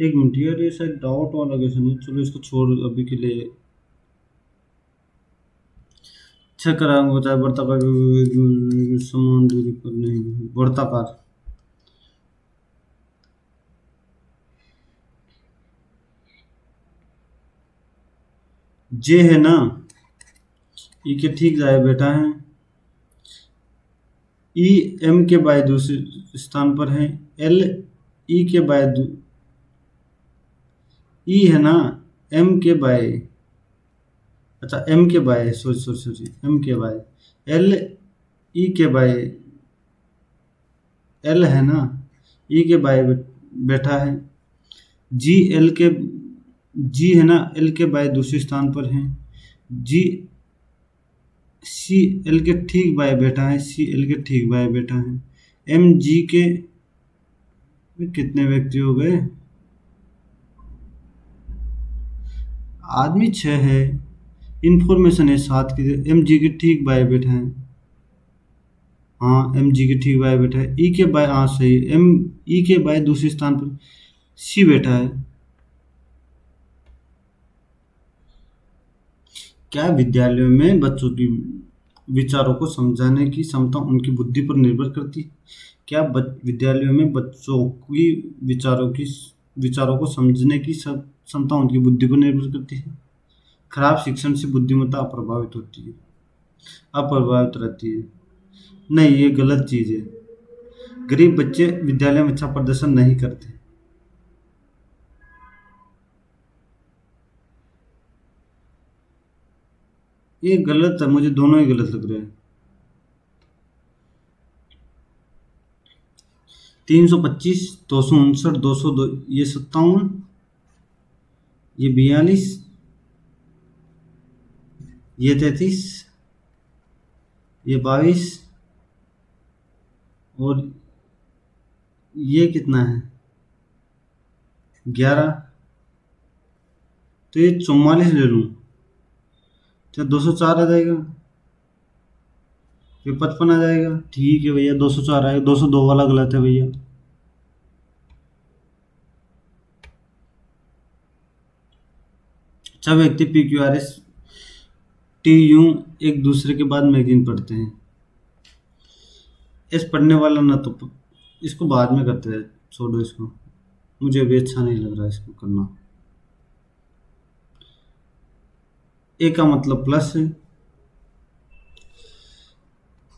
एक मिनट यार, ये शायद डाउट वाला क्वेश्चन है, चलो इसको छोड़ अभी के लिए। चक्रांक होता है वर्ताकार समान दूरी पर, नहीं वर्ताकार। जे है ना, ई के ठीक जाए बेटा है। ई एम के बाय दूसरे स्थान पर है। एल ई के बाय ई है ना, एम के बाय, अच्छा M K bye, sorry sorry sorry, M K bye. L E K bye, L है ना, ई के बाय बैठा है। जी एल के, जी है ना, एल के बाय दूसरे स्थान पर है। जी सी एल के ठीक बाय बैठा है, सी एल के ठीक बाय बैठा है। एम जी के, कितने व्यक्ति हो गए, आदमी 6 है, इंफॉर्मेशन है 7 की। एम जी के ठीक बाय बैठा है, हाँ एम जी के ठीक बाय बैठा है। ई के बाय, हाँ सही, एम ई के बाय दूसरे स्थान पर सी बैठा है। क्या विद्यालयों में बच्चों की विचारों को समझाने की क्षमता उनकी बुद्धि पर निर्भर करती है? क्या विद्यालयों में बच्चों की विचारों को समझने की क्षमता उनकी बुद्धि पर निर्भर करती है? खराब शिक्षण से बुद्धिमत्ता अप्रभावित होती है, अप्रभावित रहती है। नहीं, ये गलत चीज़ है। गरीब बच्चे विद्यालय में अच्छा प्रदर्शन नहीं करते। ये गलत है, मुझे दोनों ही गलत लग रहे हैं। 325, 259, 202, ये 57, ये 42, ये 33, ये 22, और ये कितना है, 11। तो ये 44 ले लूँ, क्या 204 आ जाएगा? ये 55 आ जाएगा। ठीक है भैया, 204 आएगा, 202 वाला गलत है भैया। जब व्यक्ति P Q R S T U एक दूसरे के बाद मैगजीन पढ़ते हैं। इस पढ़ने वाला ना, तो इसको बाद में करते हैं, छोड़ो इसको, मुझे अभी अच्छा नहीं लग रहा इसको करना। ए का मतलब प्लस है,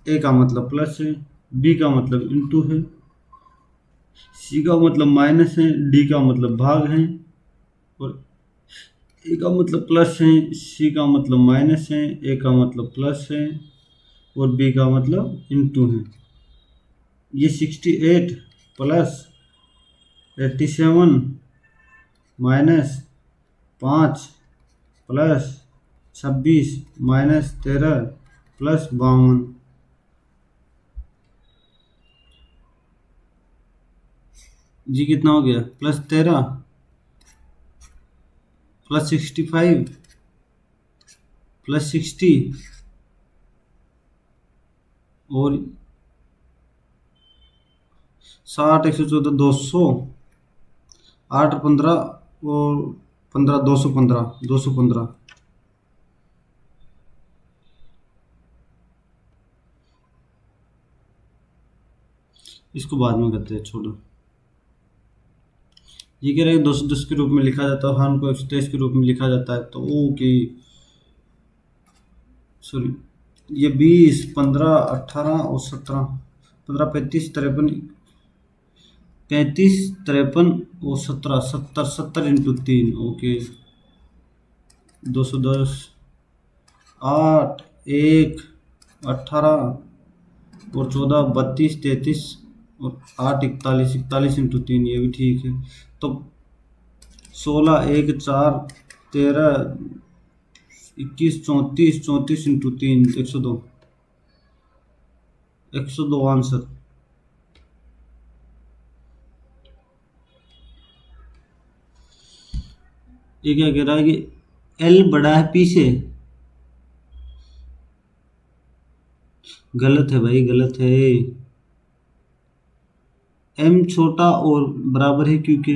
ए का मतलब प्लस है, बी का मतलब इनटू है, सी का मतलब माइनस है, डी का मतलब भाग है, और ए का मतलब प्लस है, सी का मतलब माइनस है, ए का मतलब प्लस है, और बी का मतलब इनटू है। ये 68 plus 87 minus 5 plus 26 minus 13 plus 52, जी कितना हो गया, प्लस 13 प्लस 65 प्लस 60, और 60, 114, 200, 8 और 15, और 15, 215, 215। इसको बाद में करते हैं, छोड़ो। ये कह रहे हैं 210 के रूप में लिखा जाता है, हर को 123 के रूप में लिखा जाता है, तो ओके, सॉरी, ये 20, 15, 18 और 17, 15, 35, 53, 35, 53 और 17, 70, 70 इंटू 3, ओके, 210, 8, 1, 18 और 14, 32, 33 और 8, 41, 41 इंटू 3, ये भी ठीक है। तो 16, 1, 4, 13, 21, 34, 34 इंटू 3, 102, 102 आंसर। ये क्या कह रहा है कि एल बड़ा है पी से? गलत है भाई, गलत है। एम छोटा और बराबर है क्यू के,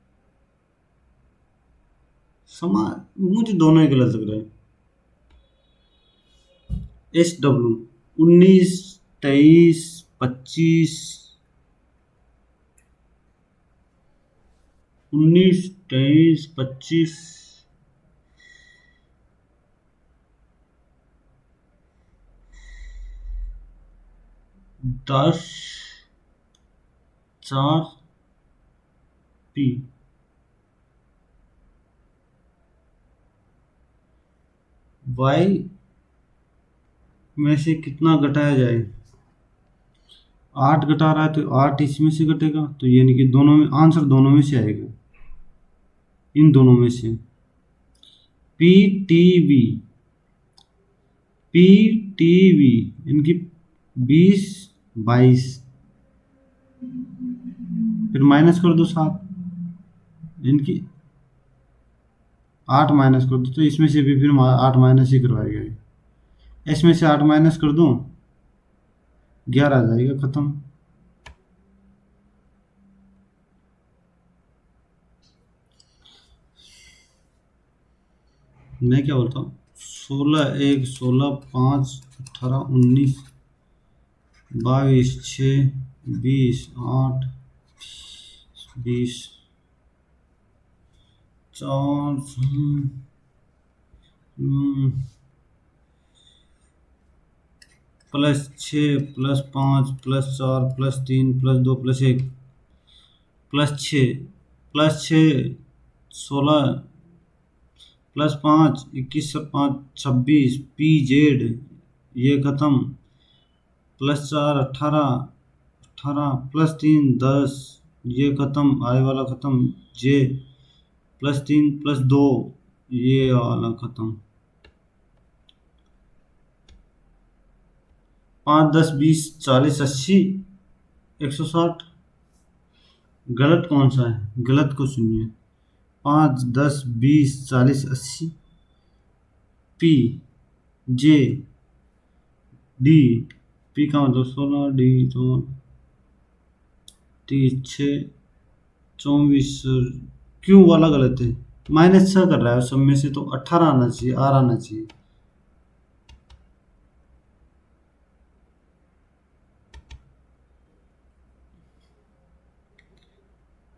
समान मुझे दोनों ही गलत लग रहे हैं। SW 19, 23, 25, 19, 23, 25, 10, 4 P। Y में से कितना घटाया जाए? 8 घटा रहा है तो 8 इसमें से घटेगा, तो यानी कि दोनों में आंसर दोनों में से आएगा, इन दोनों में से। PTV, PTV इनकी 20, 22, फिर माइनस कर दो 7, इनकी 8 माइनस कर दो, तो इसमें से भी फिर 8 माइनस ही करवाएगा। इसमें से 8 माइनस कर दूं, 11 आ जाएगा, खत्म। मैं क्या बोलता हूँ, 16, 1, 16, 5, 18, 19, 22, 6, 20, 8, 20, 4, +6, +5, +4, +3, +2, +1, +6, +6, 16, +5, 21, 5, 26, PZ, ये खत्म, +4, 18, 18, +3, 10, ये खत्म, आय वाला खत्म, J, +3, +2, ये वाला खत्म, 5, 10, 20, 40, 80, 160। गलत कौन सा है? गलत को सुनिए। 5, 10, 20, 40, 80, PJ, D, P का मतलब 16, D तो 6, 24, क्यों वाला गलत है? -6 कर रहा है सब में से, तो 18 आना चाहिए, R आना चाहिए।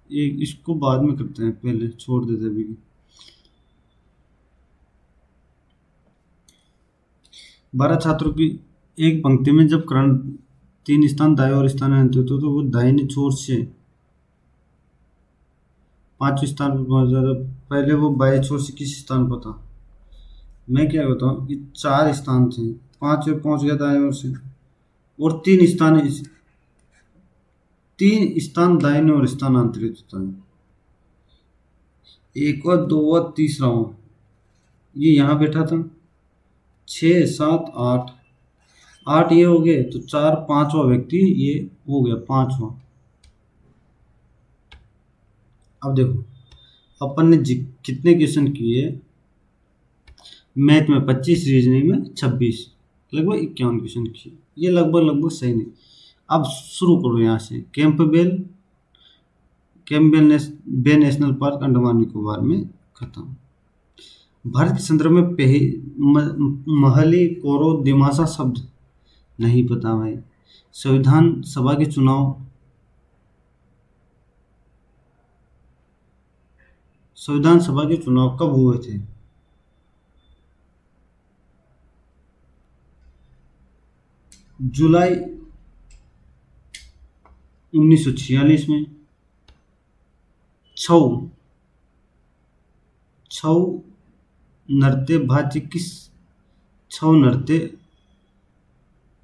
ये इसको बाद में करते हैं, पहले छोड़ देते अभी। 12 छात्रों की एक पंक्ति में जब कर्ण 3 स्थान दाएं और स्थानांतरित हो तो वो दाहिने छोर से 5वें स्थान पर पहुंच जाता। पहले वो बाएं छोर से किस स्थान पर था? मैं क्या बताऊं, ये 4 स्थान थे, 5वें पहुंच गया दाएं ओर से, और 3 स्थान दाहिने ओर स्थानांतरित होता है। एक और 2 और तीसरा हो, ये यहाँ बैठा था, 6, 7, 8, 8 ये हो गए, तो 4, 5वां व्यक्ति ये हो गया, 5वां। अब देखो, अपन ने कितने क्वेश्चन किए? मैथ में 25, रीजनिंग में 26, लगभग 51 क्वेश्चन किए। ये लगभग सही नहीं। अब शुरू करो यहाँ से। कैम्पबेल बे नेशनल पार्क अंडमान निकोबार में, खत्म। भारत के संदर्भ में महली कोरो दिमासा शब्द नहीं पता भाई। संविधान सभा के चुनाव, संविधान सभा के चुनाव कब हुए थे? जुलाई 1946 में। छऊ, छऊ नृत्य भाज्य किस छऊ नृत्य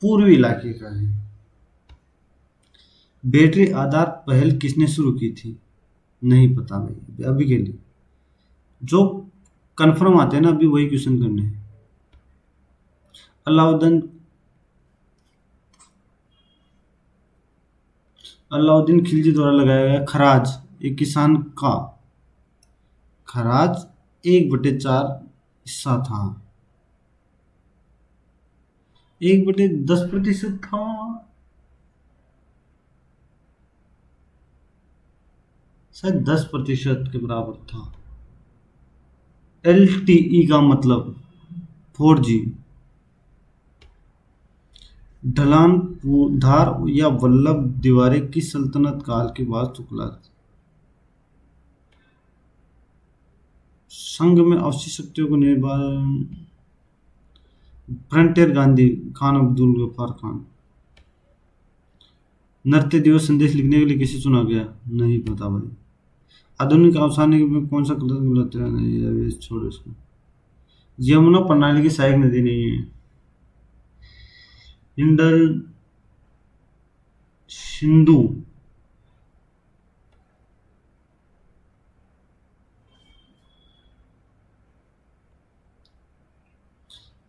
पूर्वी इलाके का है? बैटरी आधार पहल किसने शुरू की थी? नहीं पता भाई अभी के लिए। जो कंफर्म आते हैं ना, अभी वही क्वेश्चन करने हैं। अलाउद्दीन अलाउद्दीन खिलजी द्वारा लगाया गया खराज एक किसान का खराज 1/4 हिस्सा था। 1/10% था। शायद 10% के बराबर था। LTE का मतलब 4G। ढलान धार या वल्लभ दीवारें किस सल्तनत काल की वास्तुकला थी? संघ में अवशिष्ट शक्तियों को निर्बाध। फ्रंटियर गांधी खान अब्दुल गफ्फार खान। नृत्य दिवस संदेश लिखने के लिए किसे चुना गया? नहीं पता भाई। आधुनिक अवसानी में कौन सा कलर गलत है? नहीं अभी छोड़ो इसको। यमुना प्रणाली की सहायक नदी नहीं है। इंडल सिंधु।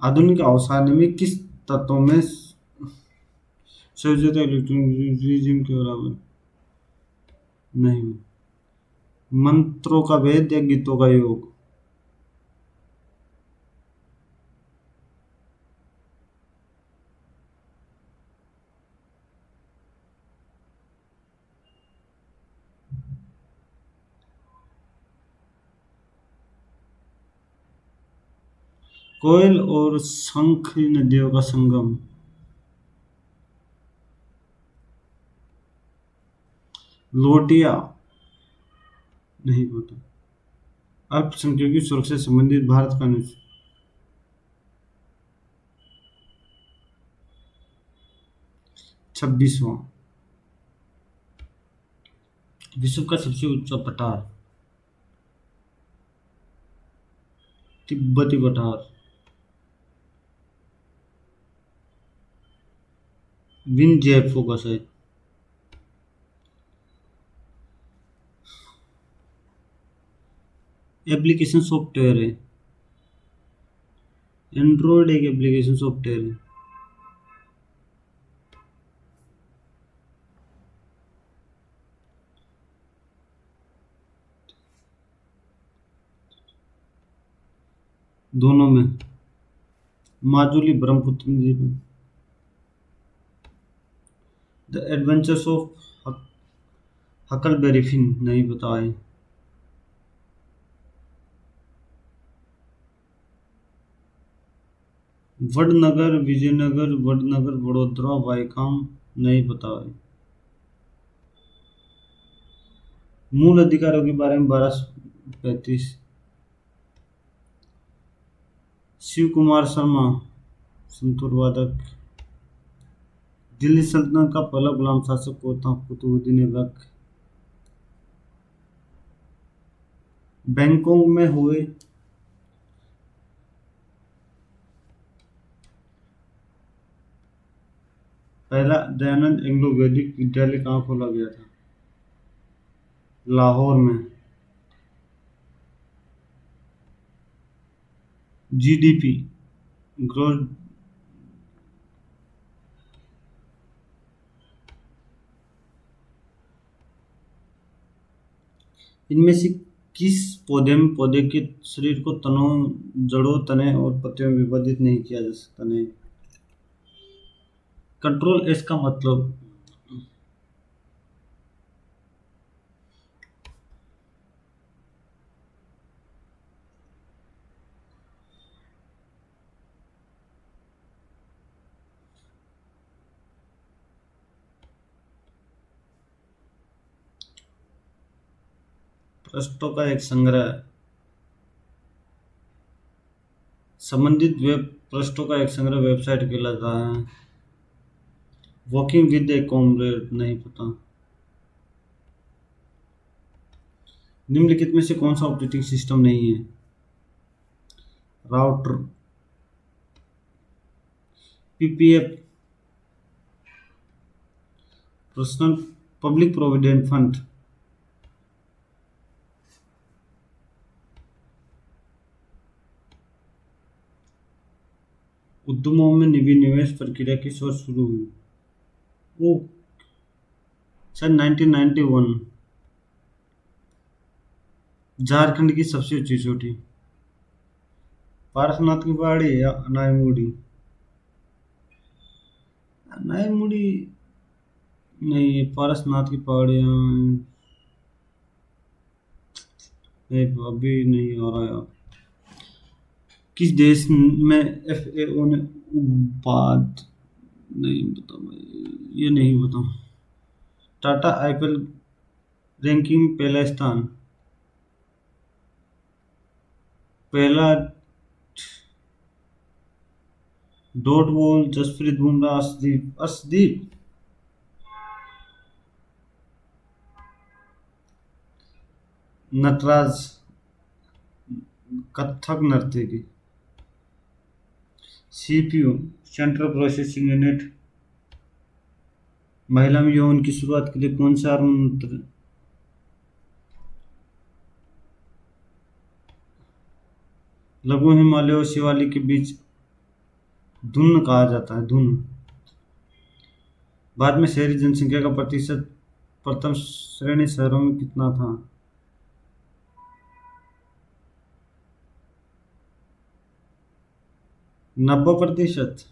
आधुनिक अवसानी में किस तत्व में संयोजकता इलेक्ट्रॉन के बराबर नहीं? मंत्रों का भेद या गीतों का योग? कोयल और शंख नदियों का संगम? लोटिया। नहीं पता। अल्पसंख्यकों की सुरक्षा से संबंधित भारत का अनुच्छेद? 26वां। विश्व का सबसे ऊंचा पठार? तिब्बती पठार। विंध्यफो का शायद। एप्लीकेशन सॉफ्टवेयर है। एंड्रॉयड एक एप्लीकेशन सॉफ्टवेयर है। दोनों में। माजुली ब्रह्मपुत्र नदी में। The adventures of Huckleberry Finn नहीं पता है। वडनगर विजयनगर वडनगर वडोदरा वायकॉम नहीं पता है। मूल अधिकारों के बारे में 1235। शिव कुमार शर्मा संतूर वादक। दिल्ली सल्तनत का पहला गुलाम शासक कौन था? कुतुबुद्दीन ऐबक। बैंकॉक में हुए पहला दयानंद एंग्लो वैदिक विद्यालय कहाँ खोला गया था? लाहौर में। GDP growth. इनमें से किस पौधे के शरीर को तनों, जड़ों, तने और पत्तियों में विभाजित नहीं किया जा सकता? नहीं। कंट्रोल एस का मतलब? पृष्ठों का एक संग्रह। संबंधित वेब पृष्ठों का एक संग्रह वेबसाइट कहलाता है। वॉकिंग विद ए कॉमरेड नहीं पता। निम्नलिखित में से कौन सा ऑपरेटिंग सिस्टम नहीं है? Router. PPF personnel public provident fund. उद्यमों में विनिवेश प्रक्रिया किस वर्ष शुरू हुई? वो सन 1991। झारखंड की सबसे ऊंची चोटी? पारसनाथ की पहाड़ी या अनाईमुड़ी? अनाईमुड़ी नहीं, पारसनाथ की पहाड़ियाँ नहीं, अभी नहीं आ रहा यार। किस देश में FAO ने उत्पाद नहीं बता भाई, ये नहीं बता। टाटा IPL रैंकिंग में पहला स्थान, पहला डॉट बॉल जसप्रीत बुमराह, अर्शदीप। नटराज कथक नर्तकी। CPU central processing unit. महिला में यौन की शुरुआत के लिए कौन सा हार्मोन लघु हिमालय और शिवालिक के बीच धुन कहा जाता है, धुन। बाद में शहरी जनसंख्या का प्रतिशत प्रथम श्रेणी शहरों में कितना था? 90%।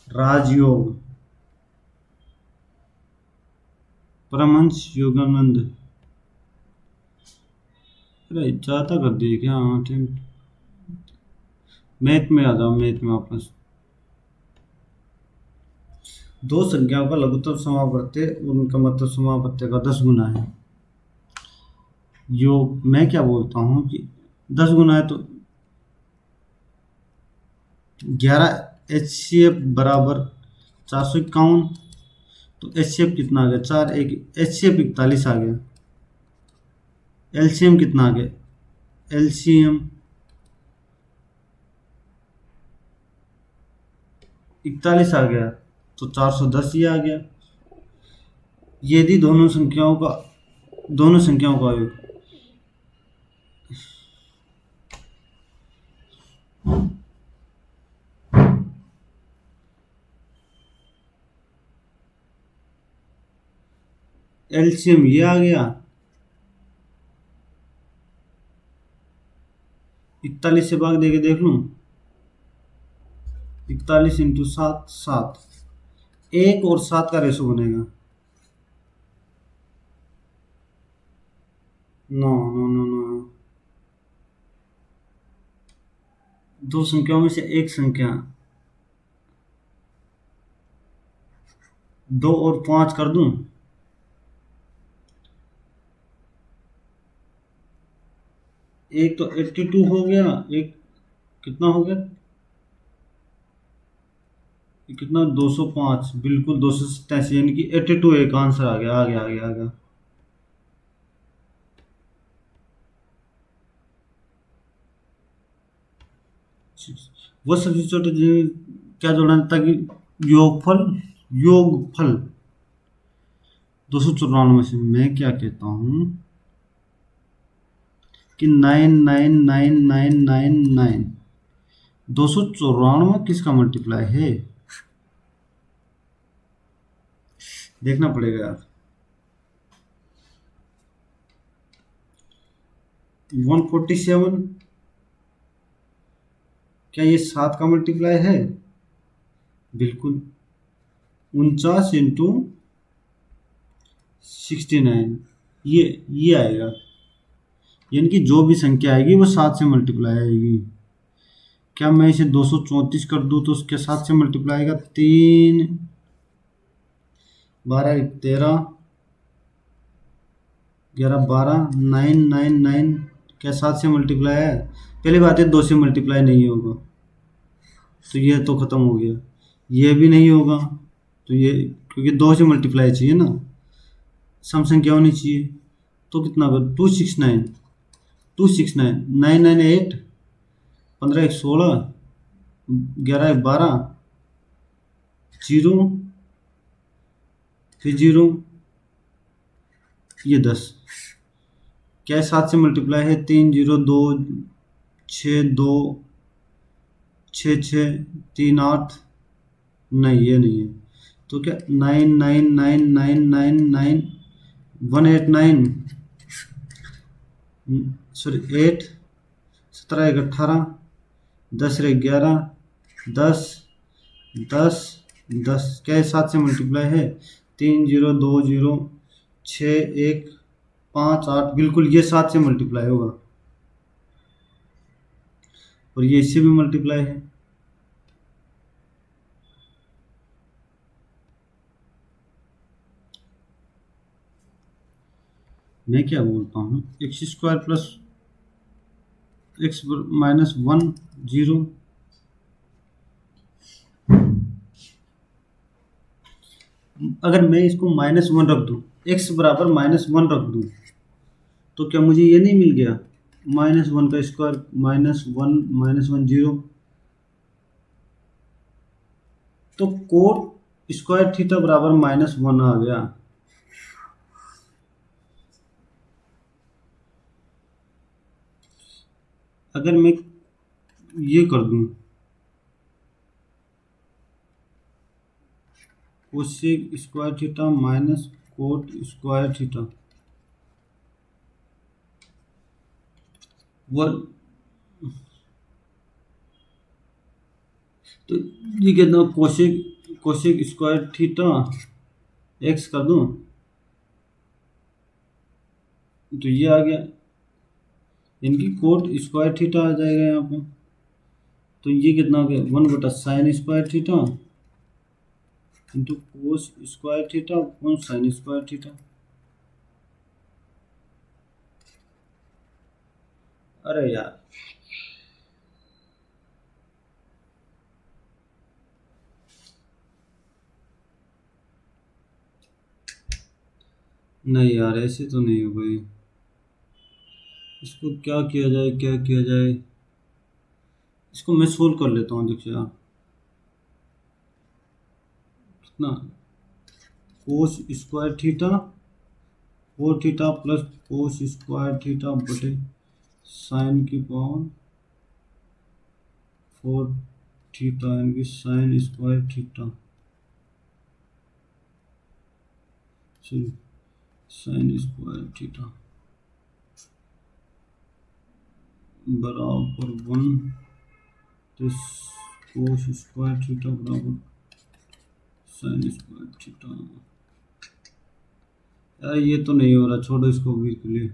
राजयोग, परमहंस योगानंद। अरे ज्यादा कर दिए क्या? हाँ ठीक। मैथ में आ जाओ, मैथ में वापस। दो संख्याओं का लघुत्तम समापत्य उनका मतलब समापत्य का 10 गुना है। योग मैं क्या बोलता हूँ कि 10 गुना है तो 11 HCF बराबर 451। तो HCF कितना आ गया? 4 एक HCF 41 आ गया। LCM कितना आ गया? LCM 41 आ गया, तो 410 ही आ गया। यदि दोनों संख्याओं का योग LCM ये आ गया 41 से भाग देके देख लूं। 41 इंटू 7, 7। 1 और 7 का रेशो बनेगा। नो नो नो नो, दो संख्याओं में से एक संख्या 2 और 5 कर दूं। एक तो 82 हो गया, एक कितना हो गया? कितना? 205। बिल्कुल 287, यानी कि 82 एक आंसर आ गया, आ गया, आ गया, आ गया। वो सबसे छोटे क्या जोड़ना ताकि योगफल 294 से मैं क्या कहता हूं कि 999999 294 किसका मल्टीप्लाई है? देखना पड़ेगा यार। 147 क्या ये 7 का मल्टीप्लाई है? बिल्कुल। 49 इंटू 69 ये आएगा, यानी कि जो भी संख्या आएगी वो 7 से मल्टीप्लाई आएगी। क्या मैं इसे 234 कर दूं तो उसके 7 से मल्टीप्लाई आएगा? 3 12 13 11 12 999 क्या 7 से मल्टीप्लाई है? पहली बात है 2 से मल्टीप्लाई नहीं होगा, तो ये तो ख़त्म हो गया। ये भी नहीं होगा, तो ये क्योंकि 2 से मल्टीप्लाई चाहिए ना, सम संख्या होनी चाहिए। तो कितना होगा? 269 998 15 1 16 11 1 12 0 फिर 0 ये 10। क्या 7 से मल्टीप्लाई है? 3 0 2 6 2 6 6 3 8। नहीं ये नहीं है, तो क्या 999999189 सॉरी 8 17 1 18 10 रे 11 10 10 10। क्या 7 से मल्टीप्लाई है? 3 0 2 0 6 1 5 8 बिल्कुल, ये 7 से मल्टीप्लाई होगा और ये इससे भी मल्टीप्लाई है। मैं क्या बोलता हूँ, x square plus x minus 1 0। अगर मैं इसको -1 रख दूँ, एक्स बराबर -1 रख दूँ, तो क्या मुझे ये नहीं मिल गया, -1 का स्क्वायर -1 0। तो कोट स्क्वायर थीटा बराबर -1 आ गया। अगर मैं ये कर दूं, cosec square theta minus cot square theta, one, तो ये कहता हूँ cosec cosec square theta x कर दूं, तो ये आ गया, इनकी कोट स्क्वायर थीटा आ जाएगा यहाँ पे। तो ये कितना हो गया, 1/sin square theta into cos square theta upon sine square theta. अरे यार, नहीं यार, ऐसे तो नहीं हो गई। इसको क्या किया जाए, क्या किया जाए, इसको मैं सोल्व कर लेता हूँ। देखिए यार, कितना, cos square theta 4 theta plus cos square theta बटे साइन की पावर 4 थीटा यानी sine square theta, sine square theta बराबर 1 तो कोस स्क्वायर थीटा बराबर साइन स्क्वायर थीटा। यार ये तो नहीं हो रहा, छोड़ो इसको भी के लिए,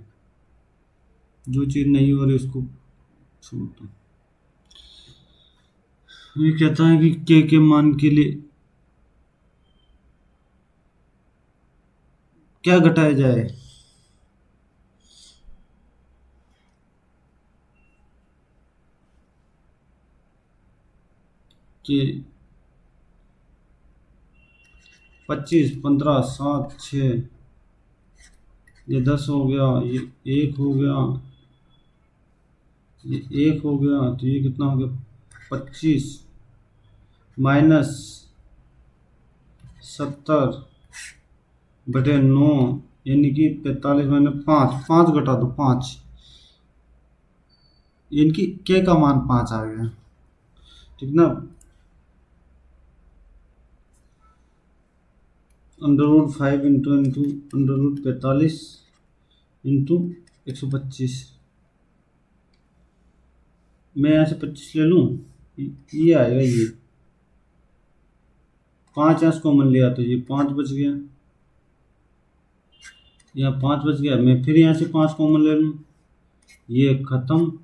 जो चीज़ नहीं हो रही उसको छोड़ दो। ये कहता है कि के मान के लिए क्या घटाया जाए, कि 25 15 7 6, ये 10 हो गया, ये 1 हो गया, ये 1 हो गया, तो ये कितना हो गया, 25 माइनस 70/9 यानी कि 45 माइनस 5, 5 घटा दो 5, इनकी के का मान 5 आ गया, ठीक ना। √5 इंटू इंटू √45 इंटू 125, मैं यहाँ से 25 ले लूँ, ये आएगा, ये 5 यहाँ से कॉमन लिया तो ये 5 बच गया, यहाँ 5 बच गया, मैं फिर यहाँ से 5 कॉमन ले लूँ, ये खत्म,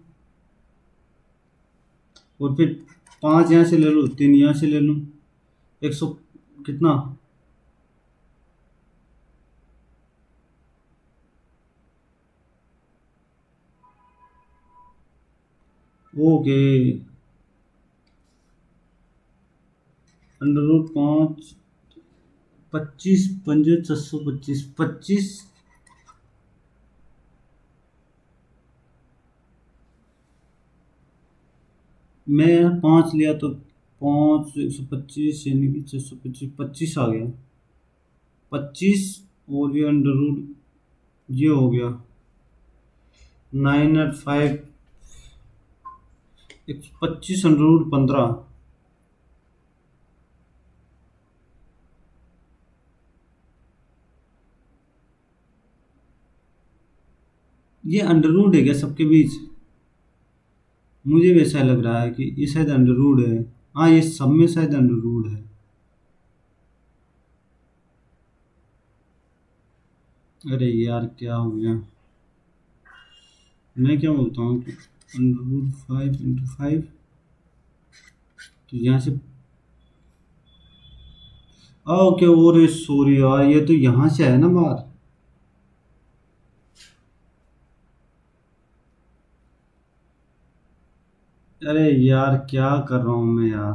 और फिर 5 यहाँ से ले लूँ, 3 यहाँ से ले लूँ, 100 कितना, ओके, √5 25 पंजे 625 25, मैं यहाँ 5 लिया तो 5 125 यानी कि 625 25 आ गया, 25, और ये ये हो गया 9 और 5 25 √15, ये अंडरवुड है क्या सबके बीच, मुझे वैसा लग रहा है कि ये शायद अंडरवुड है। हाँ, ये सब में शायद अंडरवुड है। अरे यार क्या हो गया, मैं क्या बोलता हूँ कि √5 × 5, तो यहाँ से ओके। और सॉरी यार, ये तो यहाँ से है ना बाहर। अरे यार क्या कर रहा हूँ मैं यार।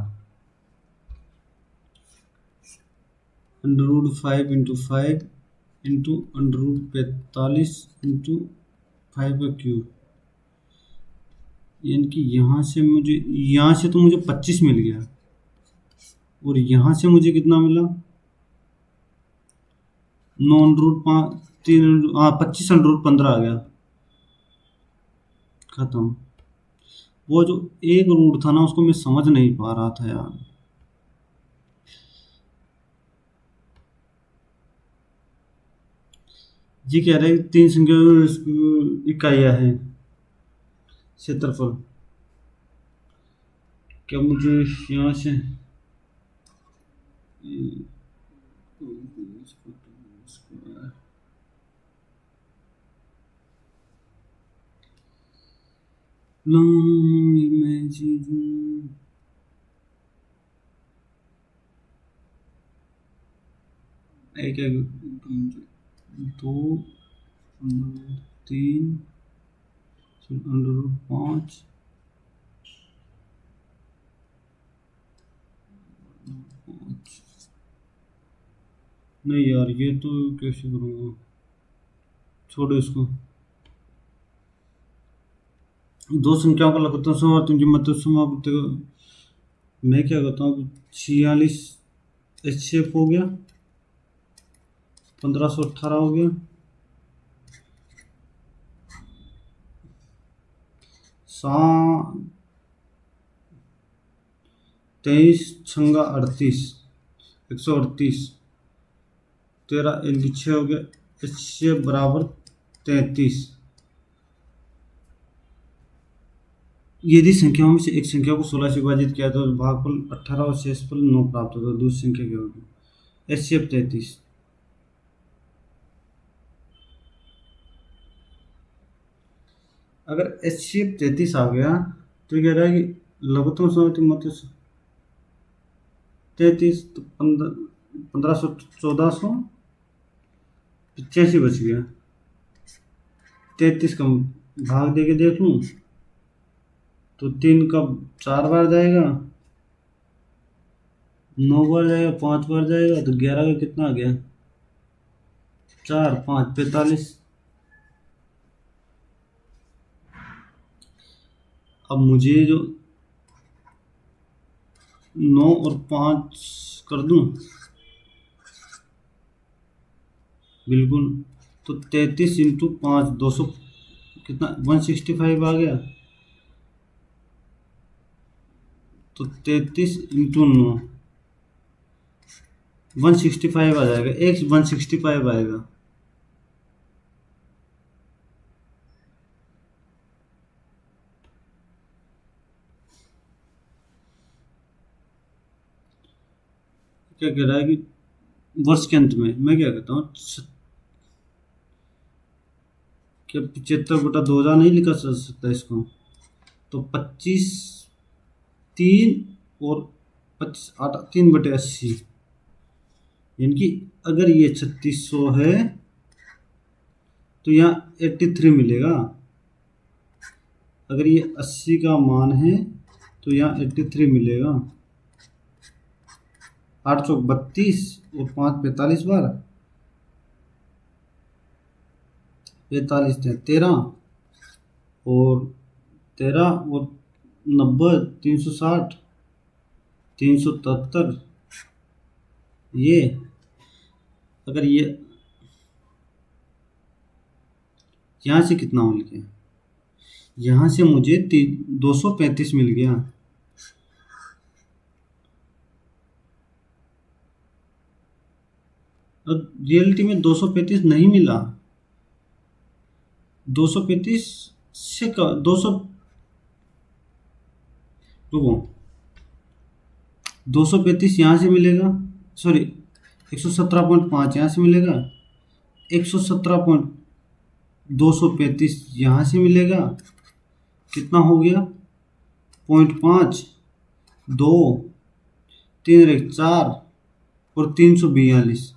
√5 × 5 इंटू √45 इंटू 5 का क्यूब, यानी कि यहाँ से तो मुझे 25 मिल गया, और यहाँ से मुझे कितना मिला, 9 √5 3, हाँ 25 √15 आ गया। खत्म। वो जो एक रूट था ना, उसको मैं समझ नहीं पा रहा था यार। जी कह रहे हैं 3 संख्या इकाइयाँ हैं क्षेत्रफल। क्या मुझे यहाँ से इमेजिन एक एक 2 3 √5 नहीं यार, ये तो कैसे करूँगा, छोड़ो इसको। दो संख्याओं का लघुत्तम सम और तुम मध्यम समाप्त। मैं क्या करता हूँ, 46 HCF हो गया, 1518 हो गया, 23×38, 138, 13 हो गया, HCF बराबर 33। यदि संख्याओं में से एक संख्या को 16 से विभाजित किया तो भागफल 18 और शेषफल 9 प्राप्त होगा, दूसरी संख्या क्या होगी, HCF 33। अगर HCF 33 आ गया तो कह रहा है कि लघुत्तम समय मध्य 33, तो 1500 1485 बच गया। 33 का भाग दे के देख लूँ तो 3 का 4 बार जाएगा, 9 बार जाएगा, 5 बार जाएगा, तो 11 का कितना आ गया, 4 5 45। अब मुझे जो 9 और 5 कर दूं, बिल्कुल, तो 33 × 5 200, कितना 165 आ गया, तो 33 × 9 165 आ जाएगा, एक 165 आएगा। क्या कह रहा है कि वर्ष के अंत में मैं क्या कहता हूँ, क्या 75/2000 नहीं लिखा जा सकता इसको, तो 25 3 और 25 8 3/80, यानी कि अगर ये 3600 है तो यहाँ 83 मिलेगा, अगर ये 80 का मान है तो यहाँ 83 मिलेगा। 8 चौक 32 और 5 45 बार, 45 थे 13, और 13 और 90 360 373। ये अगर ये यहाँ से कितना मिल गया, यहाँ से मुझे 235 मिल गया। अब रियलिटी में 235 नहीं मिला, 235 से 200, रुको, 235 यहाँ से मिलेगा, सॉरी 117.5 यहाँ से मिलेगा, 117.235 यहाँ से मिलेगा, कितना हो गया 0.5, 2, 3, 4 और 342।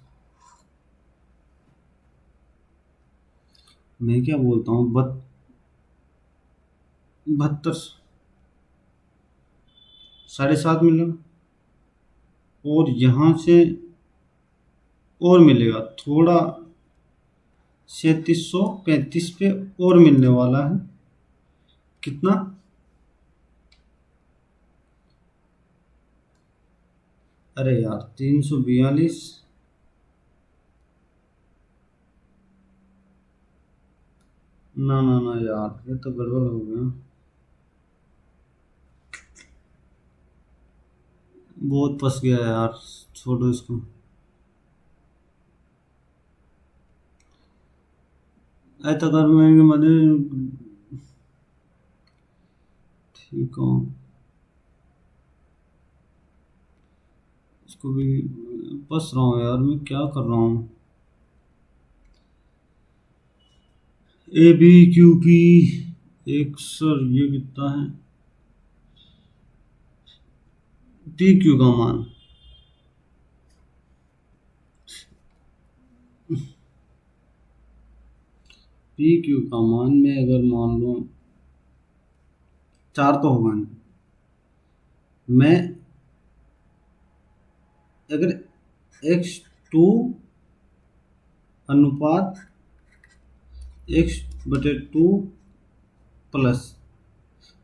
मैं क्या बोलता हूँ 72, 7.5 मिला, और यहाँ से और मिलेगा थोड़ा, 3735 पे और मिलने वाला है, कितना, अरे यार 342, ना ना ना यार, ये तो गड़बड़ हो गया, बहुत फंस गया यार, छोड़ो इसको। ऐसा कर मैं मदद, ठीक हो, इसको भी फंस रहा हूँ यार, मैं क्या कर रहा हूँ। ए बी क्यू पी, एक सर ये कितना है, टी क्यू का मान, पी क्यू का मान में अगर मान लो 4 तो होगा नहीं, मैं अगर x2 अनुपात x/2 प्लस,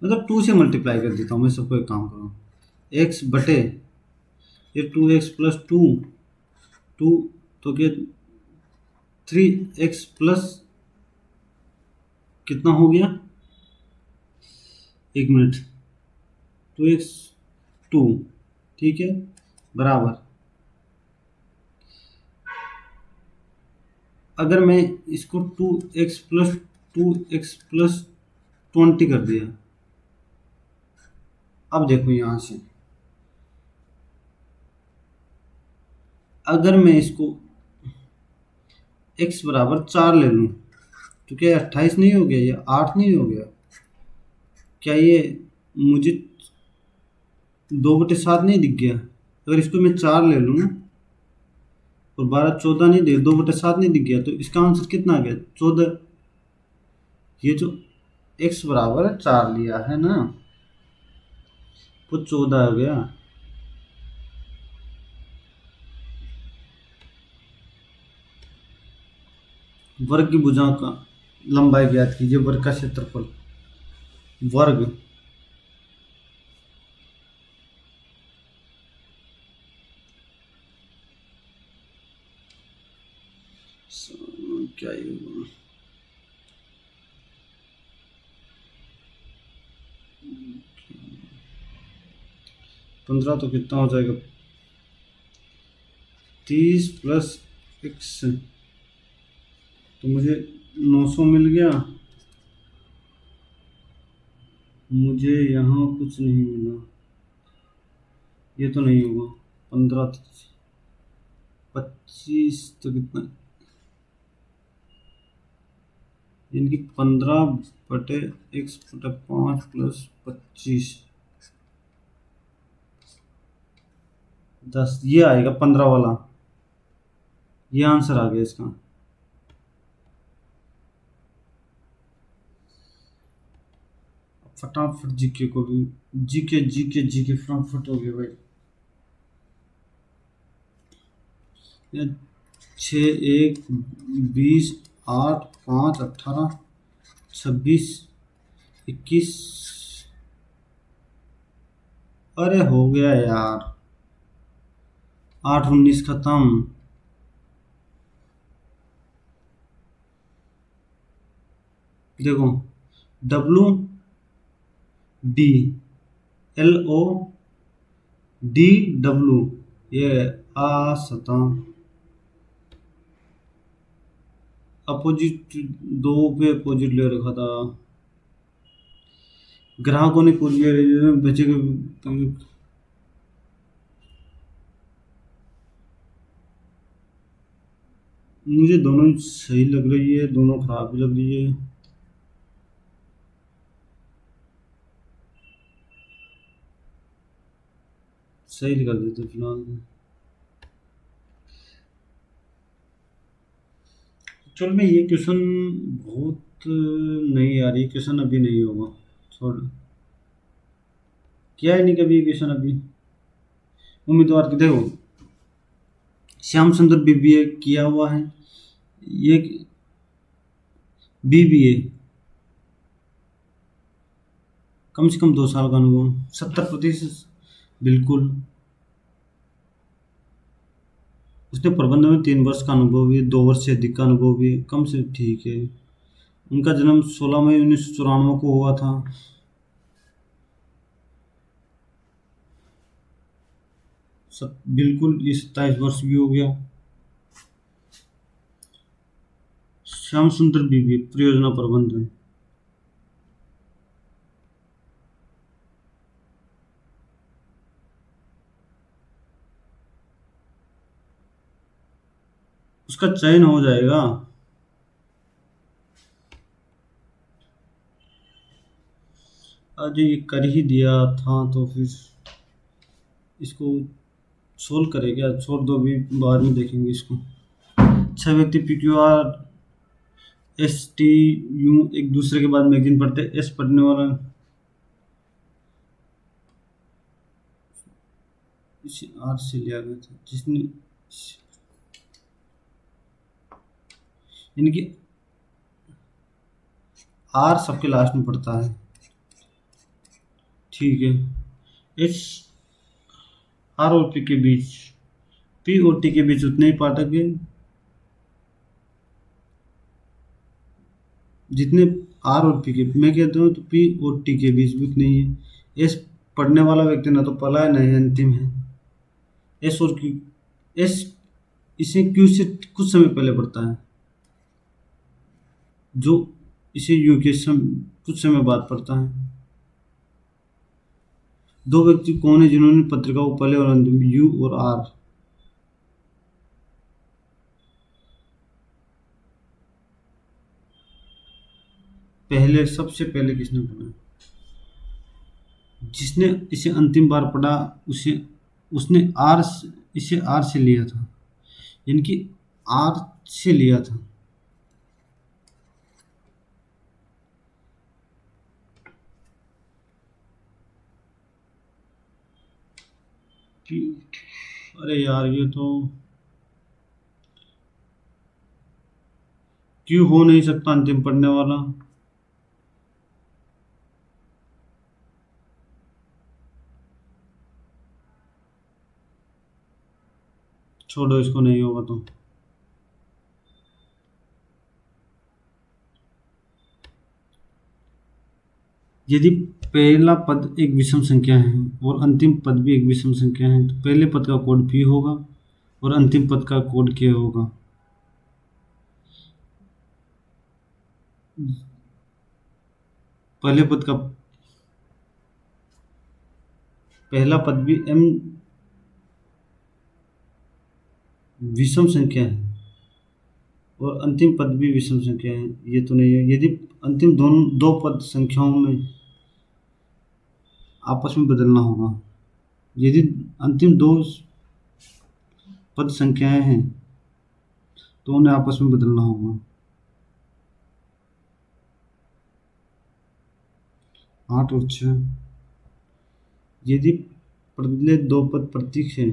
मतलब 2 से मल्टीप्लाई कर देता हूँ मैं, सबको एक काम करूँ, x बटे ये 2x+2, 2 तो क्या 3x प्लस कितना हो गया, 1 मिनट, 2x2, ठीक है, बराबर, अगर मैं इसको 2x+20 कर दिया, अब देखो यहाँ से अगर मैं इसको x बराबर 4 ले लूँ तो क्या 28 नहीं हो गया, ये 8 नहीं हो गया, क्या ये मुझे 2/7 नहीं दिख गया, अगर इसको मैं 4 ले लूँ और 12, 14 नहीं दिख, 2/7 नहीं दिख गया, तो इसका आंसर कितना आ गया 14। ये जो x बराबर 4 लिया है ना, वो 14 हो गया। वर्ग की भुजा का लंबाई ज्ञात कीजिए, वर्ग का क्षेत्रफल, वर्ग क्या ये होगा, 15 तो कितना हो जाएगा, 30 प्लस x, तो मुझे 900 मिल गया, मुझे यहाँ कुछ नहीं मिला, ये तो नहीं होगा, 15, 25 तो कितना, यानी कि 15/x/5 प्लस 25, 10, ये आएगा 15 वाला, ये आंसर आ गया इसका। फटाफट जीके को भी, जीके जीके जीके फटाफट हो गया भाई, 6, 1, 20, 8, 5, 18, 26, 21, अरे हो गया यार, 8, 19 खत्म, देखो WDLODW, ये आ सता अपोजिट, दो पे अपोजिट ले रखा था, ग्राहकों ने कुरियर भेजे, मुझे दोनों ही सही लग रही है, दोनों खराब भी लग रही है। सही कर देते फिलहाल। चल मैं ये क्वेश्चन बहुत नहीं यार, ये क्वेश्चन अभी नहीं होगा। छोड़, किया है नहीं कभी ये क्वेश्चन अभी। उम्मीदवार की देखो, श्याम सुंदर बीबीए किया हुआ है, ये बीबीए कम से कम 2 साल का अनुभव, 70%। बिल्कुल। उसने प्रबंध में 3 वर्ष का अनुभव भी है, 2 वर्ष से अधिक का अनुभव भी है, कम से ठीक है। उनका जन्म 16 मई 1994 को हुआ था। बिल्कुल, ये 27 वर्ष भी हो गया। श्याम सुंदर बीबी परियोजना प्रबंधन। उसका चयन हो जाएगा। आज ये कर ही दिया था तो फिर इसको सोल्व करे क्या, छोड़ दो, अभी बाद में देखेंगे इसको। 6 व्यक्ति PQR STU एक दूसरे के बाद मैगजीन पढ़ते हैं। एस पढ़ने वाला इसे R से लिया गया था, जिसने यानी कि R सबके लास्ट में पड़ता है। ठीक है। एस R और P के बीच, P और T के बीच उतने ही पाठक हैं जितने R और P के, मैं कहता हूँ तो P और T के बीच भी उतने ही है। एस पढ़ने वाला व्यक्ति ना तो पहला है ना ही अंतिम है। एस और क्यू, एस इसे क्यू से कुछ समय पहले पढ़ता है, जो इसे यू के कुछ समय बाद पढ़ता है। 2 व्यक्ति कौन है जिन्होंने पत्रिका को पहले और अंतिम, यू और आर। पहले, सबसे पहले किसने पढ़ा, जिसने इसे अंतिम बार पढ़ा उसे, उसने इसे आर से लिया था, यानी कि आर से लिया था। अरे यार ये तो क्यों हो नहीं सकता अंतिम पढ़ने वाला। छोड़ो, इसको नहीं होगा तो। यदि पहला पद एक विषम संख्या है और अंतिम पद भी एक विषम संख्या है तो पहले पद का कोड पी होगा और अंतिम पद का कोड क्या होगा। पहले पद का पहला पद भी m विषम संख्या है और अंतिम पद भी विषम संख्या है, ये तो नहीं है। यदि अंतिम दोनों दो पद संख्याओं में आपस में बदलना होगा, यदि अंतिम दो पद संख्याएं हैं तो उन्हें आपस में बदलना होगा। 8 और 6, यदि पहले 2 पद प्रतीक हैं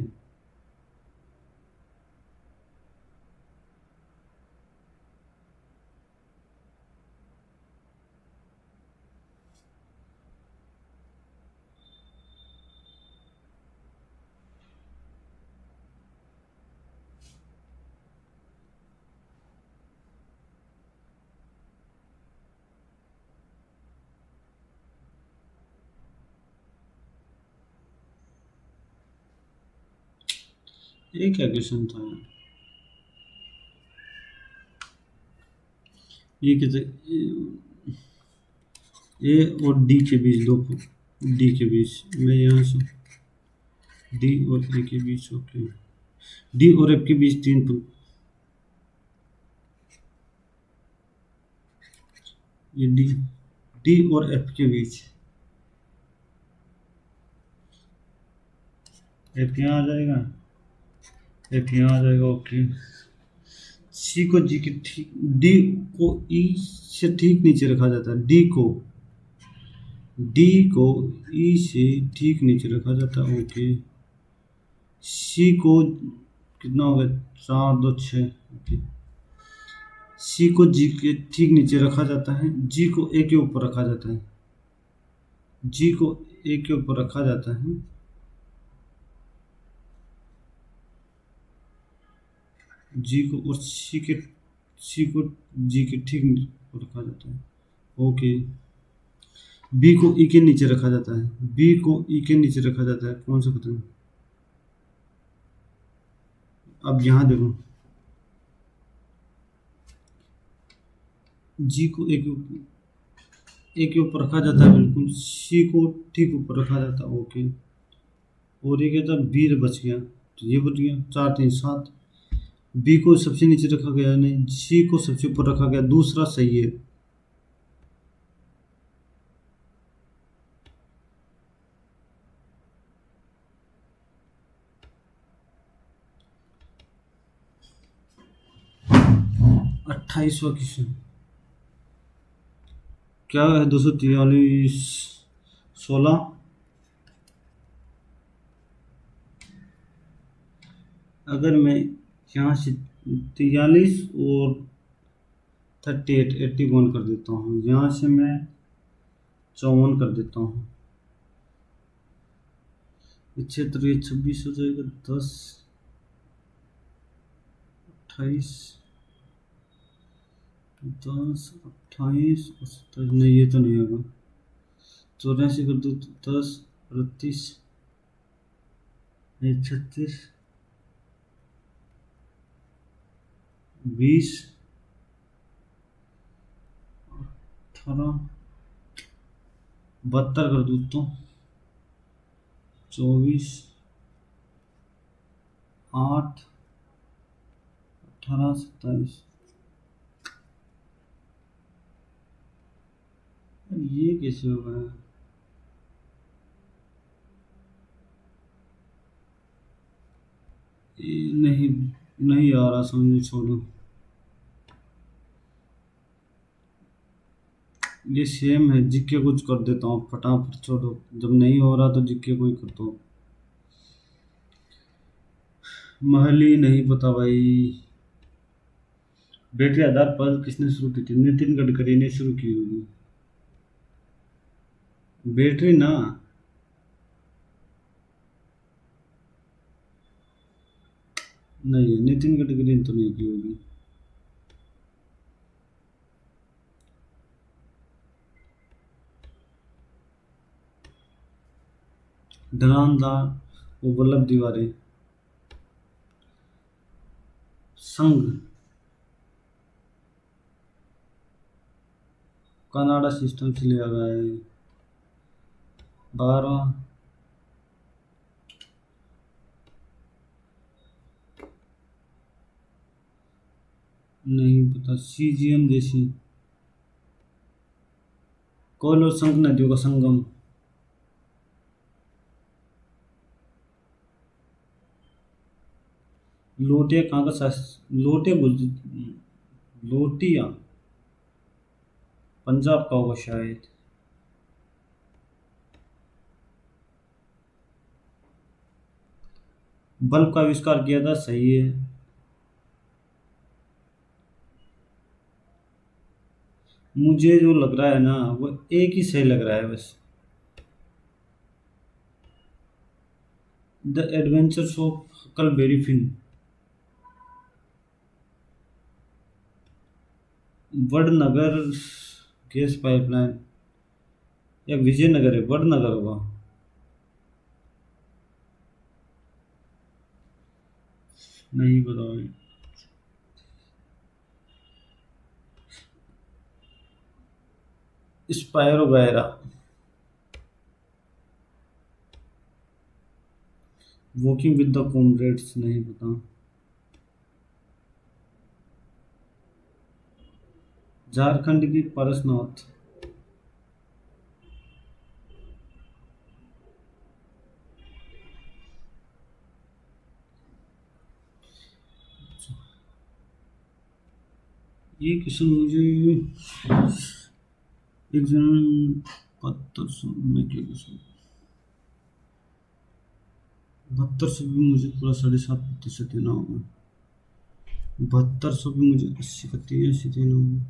ये क्या क्वेश्चन था यार? ये कहते ए और डी के बीच, दो डी के बीच, मैं यहाँ से डी और ए के बीच, ओके, डी और एफ के बीच 3 पद। ये डी, डी और एफ के बीच। एफ यहाँ आ जाएगा, एफ यहाँ आ जाएगा, ओके। सी को जी के ठीक, डी को ई से ठीक नीचे रखा जाता है, डी को ई से ठीक नीचे रखा जाता है, ओके। सी को कितना हो गया, 4 2 6, ओके। सी को जी के ठीक नीचे रखा जाता है, जी को ए के ऊपर रखा जाता है, जी को ए के ऊपर रखा जाता है, जी को, और सी को जी के ठीक ऊपर रखा जाता है, ओके। बी को ई के नीचे रखा जाता है, बी को ई के नीचे रखा जाता है, कौन सा पता नहीं। अब यहाँ देखो, जी को ए के ऊपर रखा जाता है, बिल्कुल। सी को ठीक ऊपर रखा जाता है, ओके। और ये क्या था, बी बच गया, तो ये बच गया 4 3 7। बी को सबसे नीचे रखा गया नहीं, सी को सबसे ऊपर रखा गया, दूसरा सही है। अट्ठाईसवा क्वेश्चन क्या है, 243 16। अगर मैं यहाँ से 43 और 38 81 कर देता हूँ, यहाँ से मैं 54 कर देता हूँ, क्षेत्र ये 26 हो जाएगा, 10 28 10 28 और 27, नहीं ये तो नहीं होगा। 84 कर दो तो 10 38 36 20 18 72 कर दो तो 24 8 18 27। ये कैसे होगा, ये नहीं, नहीं आ रहा समझ, छोड़ो। ये सेम है, जीके कुछ कर देता हूँ फटाफट, छोड़ो। जब नहीं हो रहा तो जीके को ही करता हूँ। महली नहीं पता भाई। बैटरी आधार पर किसने शुरू की थी, नितिन गडकरी ने शुरू की होगी। बैटरी ना, नहीं नितिन गडकरी ने तो नहीं की होगी। ढलानदार वो वल्लभ दीवारी संघ, कनाडा सिस्टम से लिया गया है। 12 नहीं पता, सीजीएम जैसी, कोल और संघ नदियों का संगम। लोटिया कहाँ का लोटिया लोटिया पंजाब का होगा शायद। बल्ब का आविष्कार किया था, सही है। मुझे जो लग रहा है ना, वो एक ही सही लग रहा है बस। The adventures of Huckleberry Finn. Vadnagar gas pipeline, या विजयनगर है, वडनगर होगा। नहीं पता भाई। स्पायरो गायरा, वॉकिंग विद द कॉमरेड्स, नहीं पता। झारखंड की पारसनाथ। ये क्वेश्चन मुझे एक जन 7200 में क्या क्वेश्चन, 7200 भी मुझे पूरा 7.5% देना होगा। 7200 भी मुझे 80 का 83 देना होगा।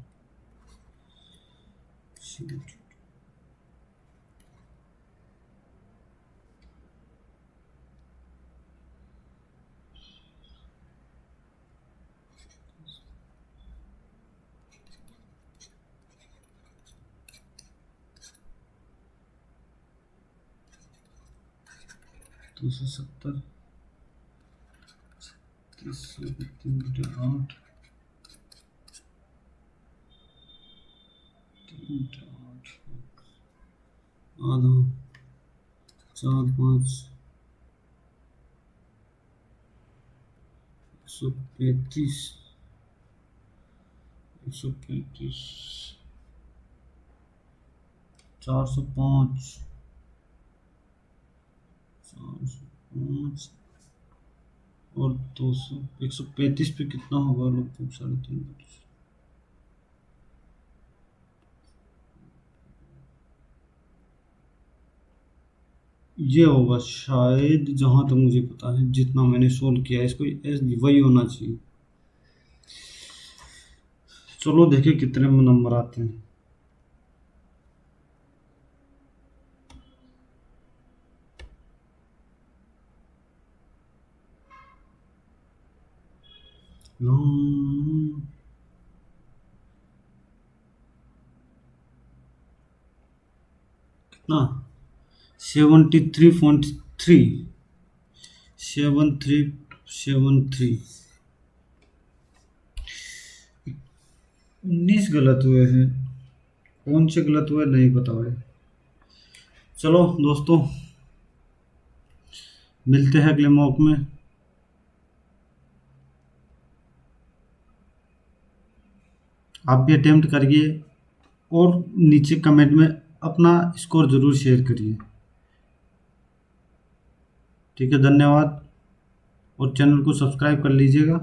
270, 3 8, 3 8 आधा 4 5 135, 135, 405, 405 और 200, 135 पे कितना होगा लगभग 3.5। ये होगा शायद, जहां तक मुझे पता है, जितना मैंने सोल्व किया है इसको, वही होना चाहिए। चलो देखे कितने नंबर आते हैं। कितना, 73.3, 7373। 19 गलत हुए हैं, कौन से गलत हुए नहीं पता भाई। चलो दोस्तों, मिलते हैं अगले मॉक में। आप भी अटेम्प्ट करिए और नीचे कमेंट में अपना स्कोर ज़रूर शेयर करिए। ठीक है, धन्यवाद, और चैनल को सब्सक्राइब कर लीजिएगा।